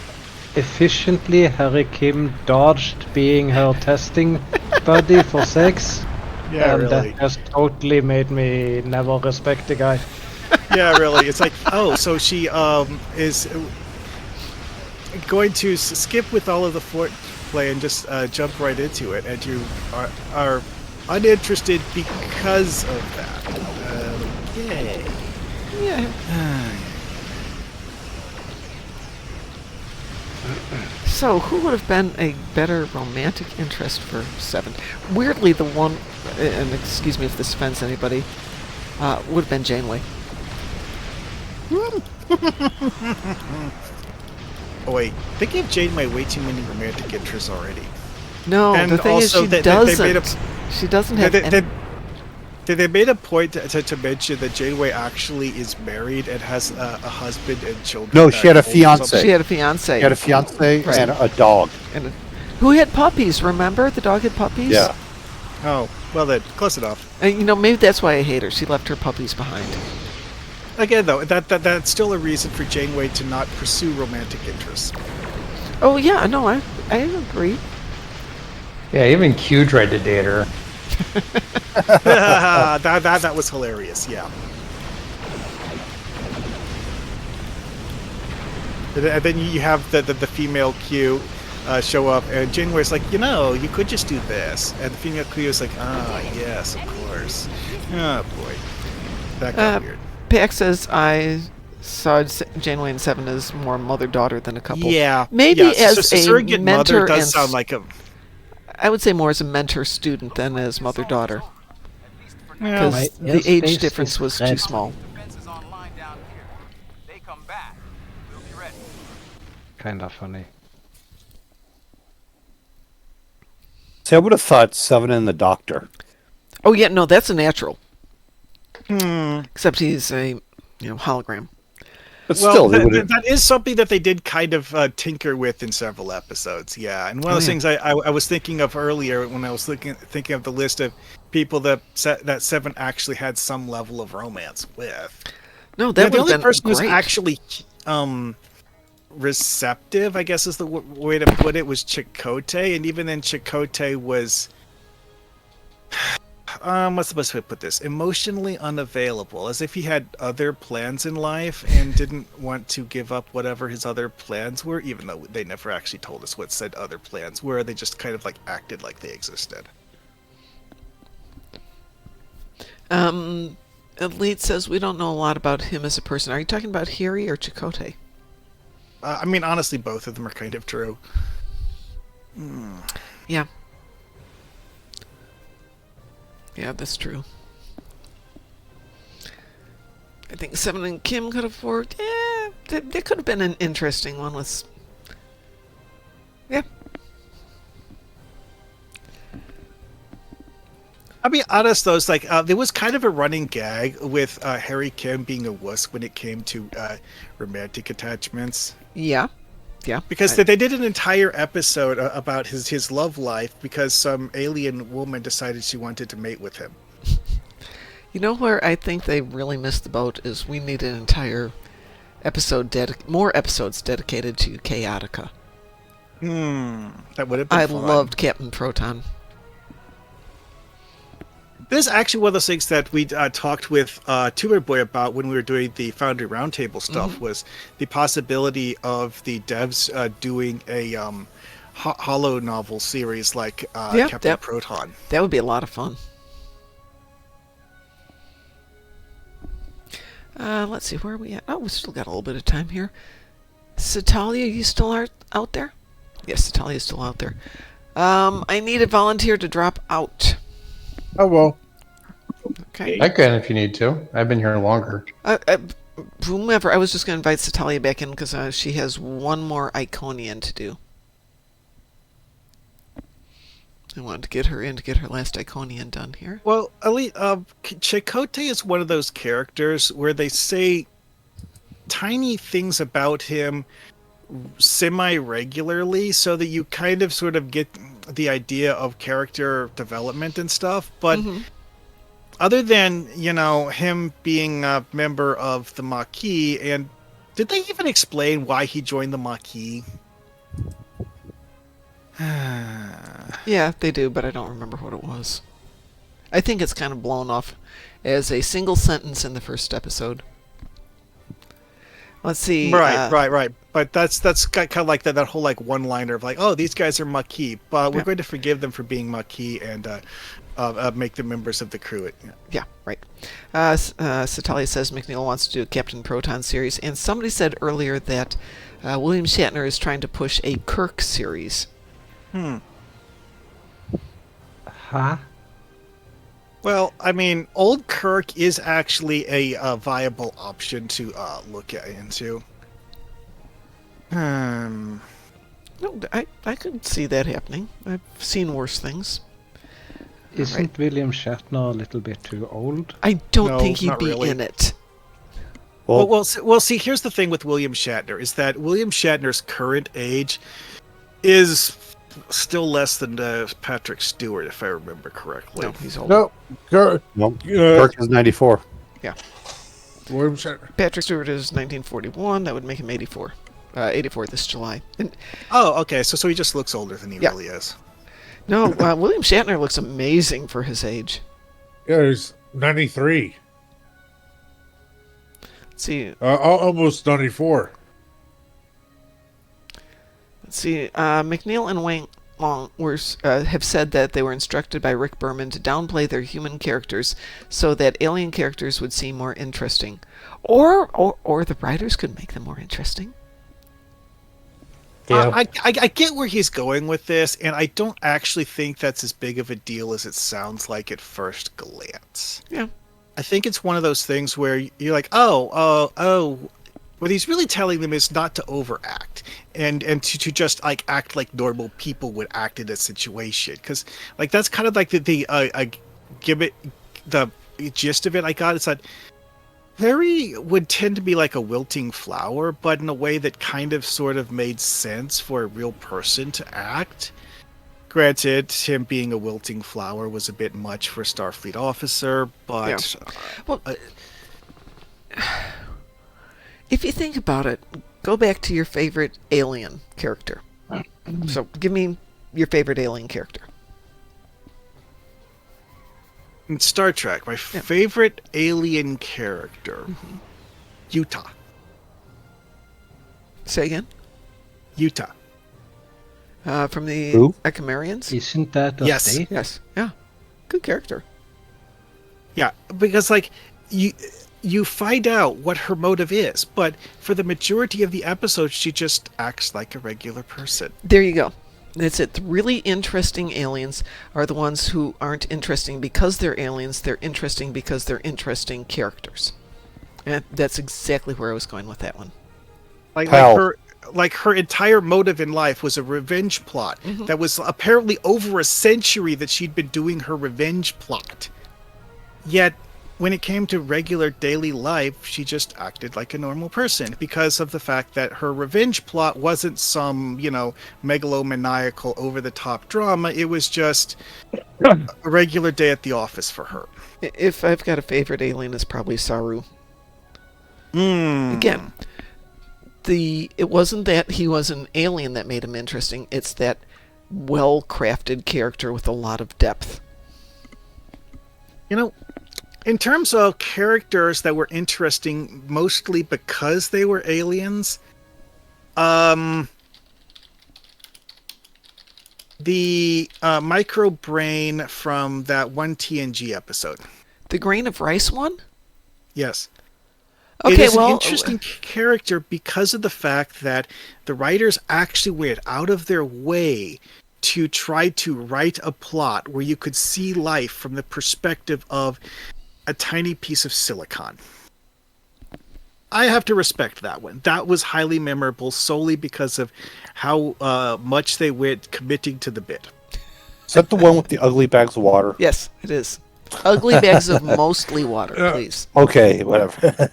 efficiently Harry Kim dodged being her testing buddy for sex. Yeah, and really. that just totally made me never respect the guy. Yeah, really. It's like, oh, so she is going to skip with all of the foreplay and just jump right into it, and you are uninterested because of that. Yay. Yeah. So, who would have been a better romantic interest for Seven? Weirdly, the one, and excuse me if this offends anybody, would have been Janeway. Oh wait, they gave Janeway way too many romantic interests already. No, And the thing is, also she they doesn't. made She doesn't have any. They made a point to mention that Janeway actually is married and has a husband and children. No, she had a old or fiance. something. She had a fiance. She had a fiance Right. and a dog. And who had puppies, remember? The dog had puppies? Yeah. Oh, well then, close enough. And, maybe that's why I hate her. She left her puppies behind. Again, though, that's still a reason for Janeway to not pursue romantic interests. Oh, yeah, no, I agree. Yeah, even Q tried to date her. that was hilarious, yeah. And then you have the female Q show up, and Janeway's like, you could just do this. And the female Q is like, yes, of course. Oh, boy. That got weird. Pax says, I saw Janeway and Seven as more mother-daughter than a couple. Yeah. Maybe as a surrogate mentor mother does and sound like a... I would say more as a mentor-student than as mother-daughter. Yeah. Because the age difference was too small. Kind of funny. See, I would have thought Seven and the Doctor. Oh, yeah, no, that's a natural. Except he's a hologram. But still, that is something that they did kind of tinker with in several episodes, yeah. And one of those things I was thinking of earlier when I was thinking of the list of people that Seven actually had some level of romance with. No, that the would only have been person who's great. actually receptive, I guess is the way to put it, was Chakotay, and even then Chakotay was... what's the best way to put this? Emotionally unavailable, as if he had other plans in life and didn't want to give up whatever his other plans were, even though they never actually told us what said other plans were. They just kind of acted like they existed. Elite says we don't know a lot about him as a person. Are you talking about Hiri or Chakotay? I mean, honestly, both of them are kind of true. Yeah. Yeah, that's true. I think Seven and Kim could have worked. Yeah, that could have been an interesting one. Yeah. I'll be honest, though, it's there was kind of a running gag with Harry Kim being a wuss when it came to romantic attachments. Yeah. Yeah. Because they did an entire episode about his love life because some alien woman decided she wanted to mate with him. You know where I think they really missed the boat is we need an entire episode, more episodes dedicated to Chaotica. That would have been fun. Loved Captain Proton. This is actually one of those things that we talked with Tuber Boy about when we were doing the Foundry Roundtable stuff, was the possibility of the devs doing a holo novel series like Captain Proton. That would be a lot of fun. Let's see, where are we at? Oh, we still got a little bit of time here. Satalia, you still out there? Yes, Satalia is still out there. I need a volunteer to drop out. Oh, well. Okay. I can if you need to. I've been here longer. Whomever. I was just going to invite Satalia back in because she has one more Iconian to do. I wanted to get her in to get her last Iconian done here. Well, Ali, Chakotay is one of those characters where they say tiny things about him semi-regularly so that you kind of sort of get the idea of character development and stuff, but other than, him being a member of the Maquis, and did they even explain why he joined the Maquis? Yeah, they do, but I don't remember what it was. I think it's kind of blown off as a single sentence in the first episode. Let's see. Right. But that's kind of like that whole one-liner of oh, these guys are Maquis, but we're going to forgive them for being Maquis and make them members of the crew. Yeah, right. Satalia says McNeil wants to do a Captain Proton series, and somebody said earlier that William Shatner is trying to push a Kirk series. Huh? Well, I mean, old Kirk is actually a viable option to look into. No, I could see that happening. I've seen worse things. Isn't William Shatner a little bit too old? I don't No, think he'd not be really. in it. Well, see, here's the thing with William Shatner, is that William Shatner's current age is still less than Patrick Stewart, if I remember correctly. No, he's old. No, Kirk, Kirk is 94. Yeah. William Shatner. Patrick Stewart is 1941. That would make him 84. 84 this July. And, Oh, okay, so he just looks older than he really is. no, William Shatner looks amazing for his age. Yeah, he's 93. Let's see. Almost 94. McNeil and Wang Long have said that they were instructed by Rick Berman to downplay their human characters so that alien characters would seem more interesting. Or the writers could make them more interesting. Yeah. I get where he's going with this, and I don't actually think that's as big of a deal as it sounds like at first glance. Yeah. I think it's one of those things where you're like, what he's really telling them is not to overact and to just like act like normal people would act in a situation, because like that's kind of like the gist of it I got. It's that Harry would tend to be like a wilting flower, but in a way that kind of sort of made sense for a real person to act. Granted, him being a wilting flower was a bit much for a Starfleet officer, but... Yeah. Well, if you think about it, go back to your favorite alien character. So, give me your favorite alien character. In Star Trek, my favorite alien character, Utah. Say again? Utah. From the Who? Ecumerians? Isn't that a Yes. state? Yes. Yeah. Good character. Yeah, because like you find out what her motive is, but for the majority of the episode, she just acts like a regular person. There you go. That's it. The really interesting aliens are the ones who aren't interesting because they're aliens. They're interesting because they're interesting characters. And that's exactly where I was going with that one. Like her entire motive in life was a revenge plot that was apparently over a century that she'd been doing her revenge plot. Yet, when it came to regular daily life, she just acted like a normal person because of the fact that her revenge plot wasn't some, megalomaniacal over-the-top drama. It was just a regular day at the office for her. If I've got a favorite alien, it's probably Saru. Again, it wasn't that he was an alien that made him interesting. It's that well-crafted character with a lot of depth. In terms of characters that were interesting mostly because they were aliens, the micro brain from that one TNG episode. The Grain of Rice one? Yes. Okay, it is well, an interesting character because of the fact that the writers actually went out of their way to try to write a plot where you could see life from the perspective of a tiny piece of silicon. I have to respect that one. That was highly memorable solely because of how much they went committing to the bit. Is that the one with the ugly bags of water? Yes, it is. Ugly bags of mostly water, please. Okay, whatever.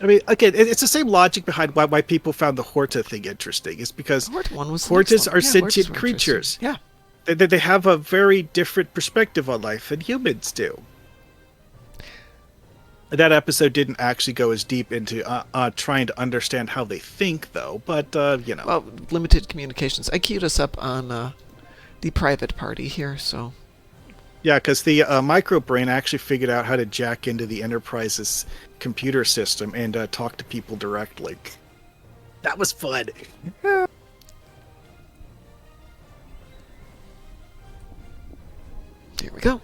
I mean, again, it's the same logic behind why people found the Horta thing interesting. It's because Hortas are sentient creatures. Yeah. They have a very different perspective on life than humans do. That episode didn't actually go as deep into trying to understand how they think, though. But, Well, limited communications. I queued us up on the private party here, so... Yeah, because the microbrain actually figured out how to jack into the Enterprise's computer system and talk to people directly. That was fun. Here we go.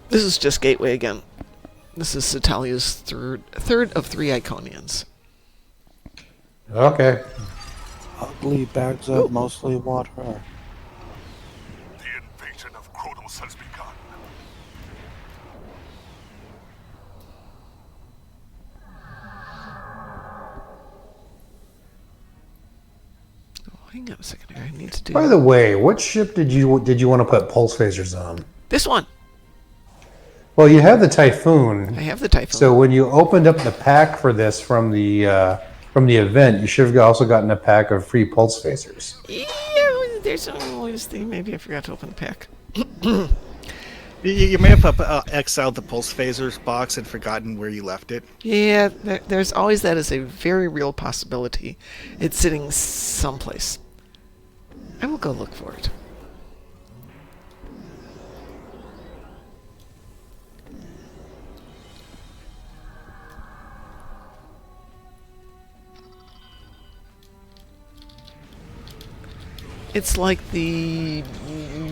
This is just Gateway again. This is Satalia's third of 3 Iconians. Okay. Ugly bags of mostly water. The invasion of Kronos has begun. Oh, hang on a second here. I need to do. By the way, what ship did you want to put pulse phasers on? This one. Well, you have the Typhoon. I have the Typhoon. So when you opened up the pack for this from the event, you should have also gotten a pack of free pulse phasers. Yeah, there's always thing. Maybe I forgot to open the pack. You may have exiled the pulse phasers box and forgotten where you left it. Yeah, there's always that as a very real possibility. It's sitting someplace. I will go look for it. It's like the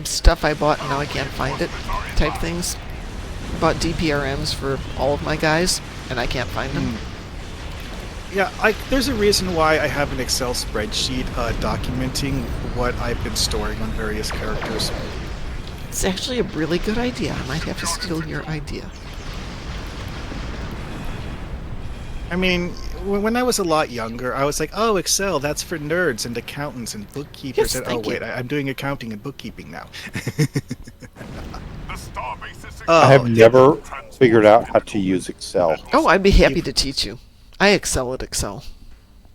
stuff I bought and now I can't find it type things. I bought DPRMs for all of my guys and I can't find them. Yeah, there's a reason why I have an Excel spreadsheet documenting what I've been storing on various characters. It's actually a really good idea. I might have to steal your idea. I mean, when I was a lot younger, I was like, oh, Excel, that's for nerds and accountants and bookkeepers. Yes, And, thank you. I'm doing accounting and bookkeeping now. I have never figured out how to use Excel. Oh, I'd be happy to teach you. I excel at Excel.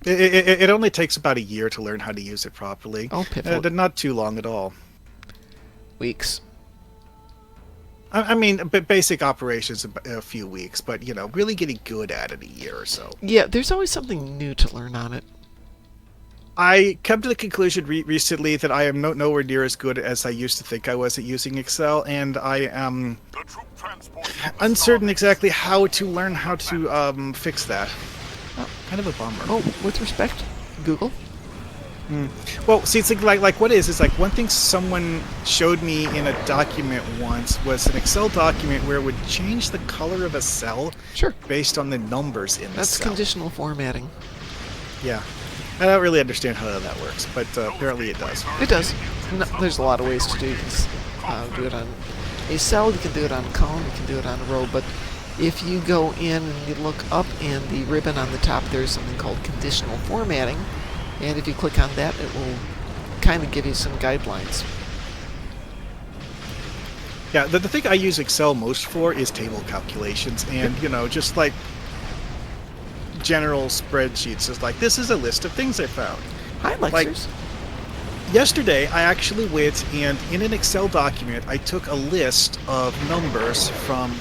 It only takes about a year to learn how to use it properly. Oh, pitiful. Not too long at all. Weeks. I mean, basic operations a few weeks, but, you know, really getting good at it a year or so. Yeah, there's always something new to learn on it. I come to the conclusion recently that I am nowhere near as good as I used to think I was at using Excel, and I am uncertain exactly how to learn how to fix that. Oh. Kind of a bummer. Oh, with respect, Google. Well, see, it's like what is? It's like one thing someone showed me in a document once was an Excel document where it would change the color of a cell based on the numbers in the That's cell. conditional formatting. Yeah. I don't really understand how that works, but apparently it does. It does. No, there's a lot of ways to do it. You can do it on a cell, you can do it on a column, you can do it on a row, but if you go in and you look up in the ribbon on the top, there's something called conditional formatting, and if you click on that, it will kind of give you some guidelines. Yeah, the thing I use Excel most for is table calculations, and, you know, just like general spreadsheets. It's like, this is a list of things I found. Hi, Lexers. Like, yesterday, I actually went and in an Excel document, I took a list of numbers from...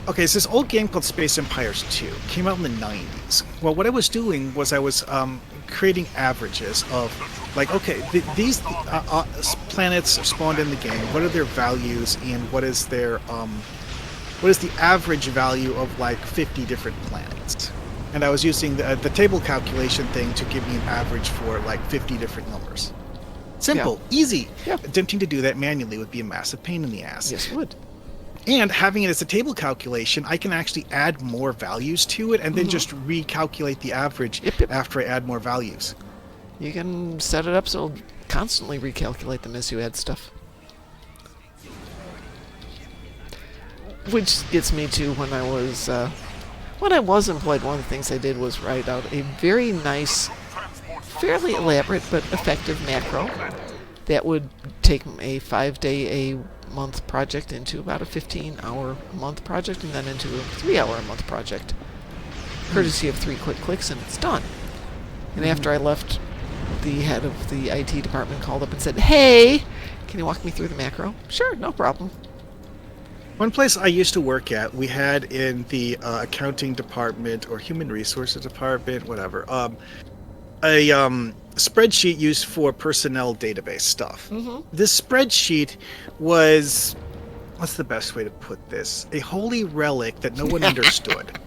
Okay, it's this old game called Space Empires 2. Came out in the 90s. Well, what I was doing was I was creating averages of, like, okay, these planets spawned in the game. What are their values, and what is their what is the average value of like 50 different planets? And I was using the table calculation thing to give me an average for like 50 different numbers. Simple, easy. Yeah. Attempting to do that manually would be a massive pain in the ass. Yes, it would. And having it as a table calculation, I can actually add more values to it and then just recalculate the average after I add more values. You can set it up so it'll constantly recalculate them as you add stuff. Which gets me to when I was employed, one of the things I did was write out a very nice, fairly elaborate but effective macro that would take a 5-day-a-month project into about a 15-hour-a-month project, and then into a 3-hour-a-month project, courtesy of 3 quick clicks, and it's done. And after I left, the head of the IT department called up and said, "Hey, can you walk me through the macro?" Sure, no problem. One place I used to work at, we had in the accounting department or human resources department, whatever, a spreadsheet used for personnel database stuff. This spreadsheet was, what's the best way to put this? A holy relic that no one understood.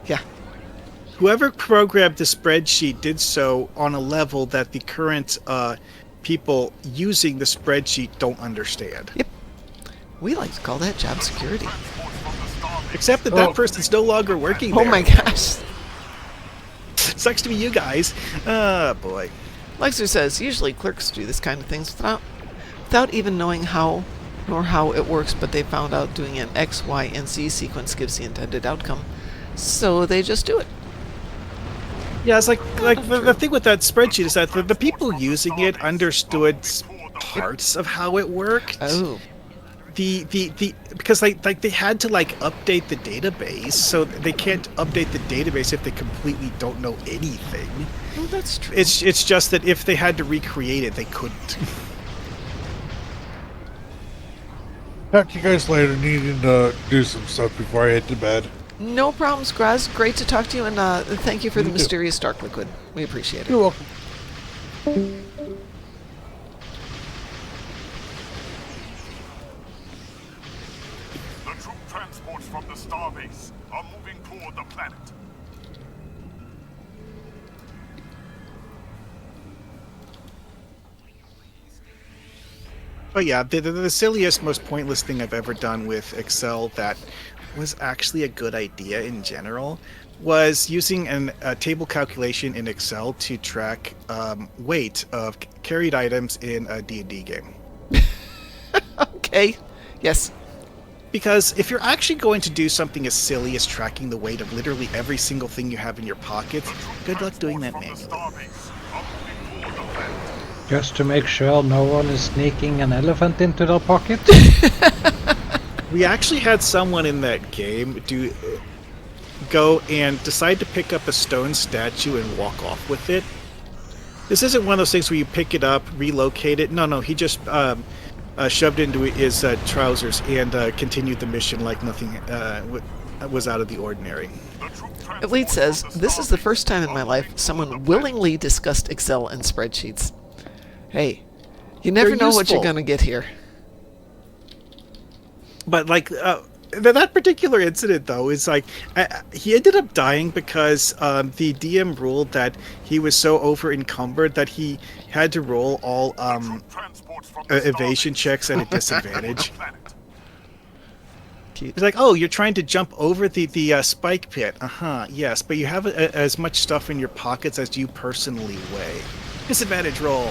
Yeah. Whoever programmed the spreadsheet did so on a level that the current people using the spreadsheet don't understand. Yep. We like to call that job security. Except that that person's no longer working there. Oh my gosh. Sucks to be you guys. Oh, boy. Lexer says, usually clerks do this kind of things without even knowing how nor how it works, but they found out doing an X, Y, and Z sequence gives the intended outcome. So they just do it. Yeah, it's like the thing with that spreadsheet is that the people using it understood parts of how it worked. Oh. Because they had to update the database, so they can't update the database if they completely don't know anything. Well, that's true. It's just that if they had to recreate it, they couldn't. Talk to you guys later. Needing to do some stuff before I head to bed. No problems, Graz. Great to talk to you, and thank you for the mysterious dark liquid. We appreciate it. You're welcome. The troop transports from the starbase are moving toward the planet. But yeah, the silliest, most pointless thing I've ever done with Excel that was actually a good idea in general was using a table calculation in Excel to track weight of carried items in a D&D game. Okay. Yes. Because if you're actually going to do something as silly as tracking the weight of literally every single thing you have in your pockets, good luck doing that manually. Just to make sure no one is sneaking an elephant into their pocket. We actually had someone in that game go and decide to pick up a stone statue and walk off with it. This isn't one of those things where you pick it up, relocate it. No, he just shoved it into his trousers and continued the mission like nothing was out of the ordinary. Elite says, this is the first time in my life someone willingly discussed Excel and spreadsheets. Hey, you never know what you're going to get here. But that particular incident, though, is he ended up dying because the DM ruled that he was so over encumbered that he had to roll all evasion checks at a disadvantage. It's like, oh, you're trying to jump over the spike pit. Yes, but you have as much stuff in your pockets as you personally weigh. Disadvantage roll.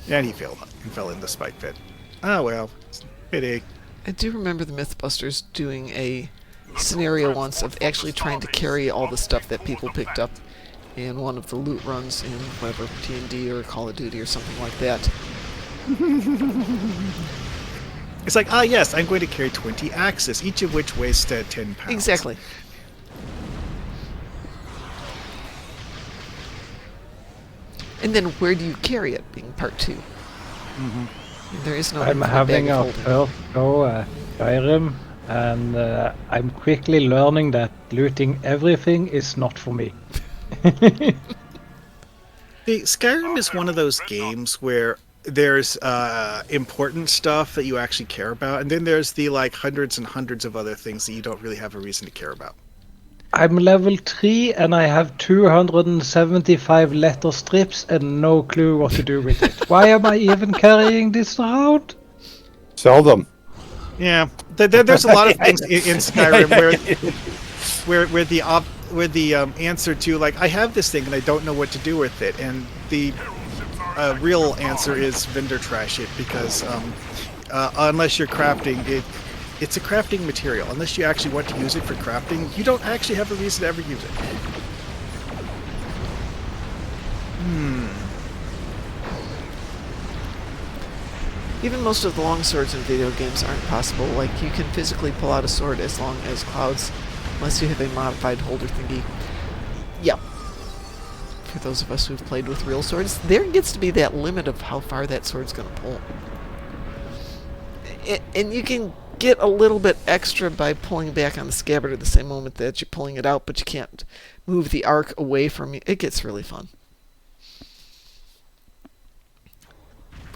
And he fell in the spike pit. Oh well, pity. I do remember the Mythbusters doing a scenario once of actually trying to carry all the stuff that people picked up in one of the loot runs in whatever, T&D or Call of Duty or something like that. It's like, yes, I'm going to carry 20 axes, each of which weighs 10 pounds. Exactly. And then where do you carry it, being part 2? Mm-hmm. There is no. I'm having a first go at Skyrim, and I'm quickly learning that looting everything is not for me. Skyrim is one of those games where there's important stuff that you actually care about, and then there's the hundreds and hundreds of other things that you don't really have a reason to care about. I'm level 3 and I have 275 letter strips and no clue what to do with it. Why am I even carrying this around? Sell them. Yeah, there's a lot of things in Skyrim where the answer to I have this thing and I don't know what to do with it, and the real answer is vendor trash it, because unless you're crafting it. It's a crafting material. Unless you actually want to use it for crafting, you don't actually have a reason to ever use it. Even most of the long swords in video games aren't possible. You can physically pull out a sword as long as clouds, unless you have a modified holder thingy. Yep. For those of us who've played with real swords, there gets to be that limit of how far that sword's going to pull. And you can get a little bit extra by pulling back on the scabbard at the same moment that you're pulling it out, but you can't move the arc away from you. It gets really fun.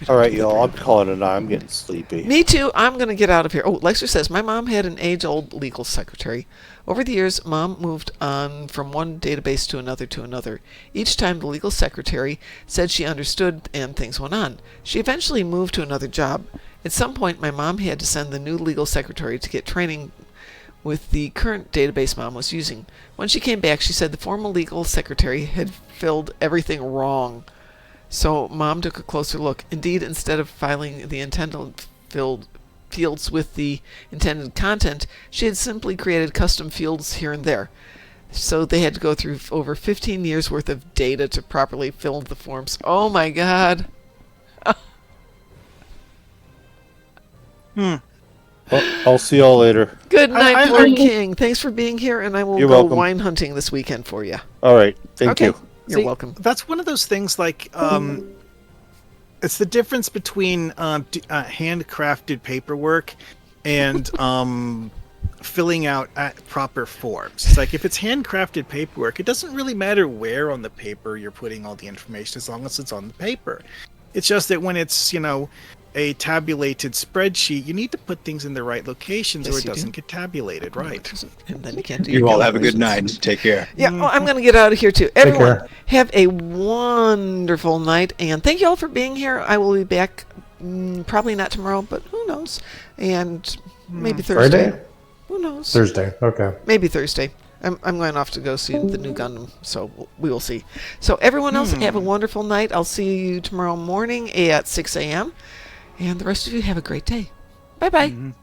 All right, y'all. I'm calling it now. I'm getting sleepy. Me too. I'm going to get out of here. Oh, Lexer says, my mom had an age-old legal secretary. Over the years, Mom moved on from one database to another. Each time the legal secretary said she understood and things went on. She eventually moved to another job. At some point, my mom had to send the new legal secretary to get training with the current database Mom was using. When she came back, she said the former legal secretary had filled everything wrong. So Mom took a closer look. Indeed, instead of filing the intended fields with the intended content, she had simply created custom fields here and there. So they had to go through over 15 years worth of data to properly fill the forms. Oh my God. Well, I'll see y'all later. Good night, Lord King. Thanks for being here, and I will You're go welcome. wine hunting this weekend for you. All right. Thank Okay. you. You're See, welcome. That's one of those things like it's the difference between handcrafted paperwork and filling out proper forms. It's like if it's handcrafted paperwork, it doesn't really matter where on the paper you're putting all the information as long as it's on the paper. It's just that when it's, a tabulated spreadsheet, you need to put things in the right locations or it doesn't get tabulated right. And then you can't do You your all have a good calculations. night. Take care. Yeah, well, I'm going to get out of here too. Everyone, care. have a wonderful night, and thank you all for being here. I will be back, probably not tomorrow, but who knows? And maybe Thursday. Friday? Who knows? Thursday. Okay. Maybe Thursday. I'm going off to go see the new Gundam, so we will see. So everyone else, have a wonderful night. I'll see you tomorrow morning at 6 a.m., and the rest of you have a great day. Bye-bye.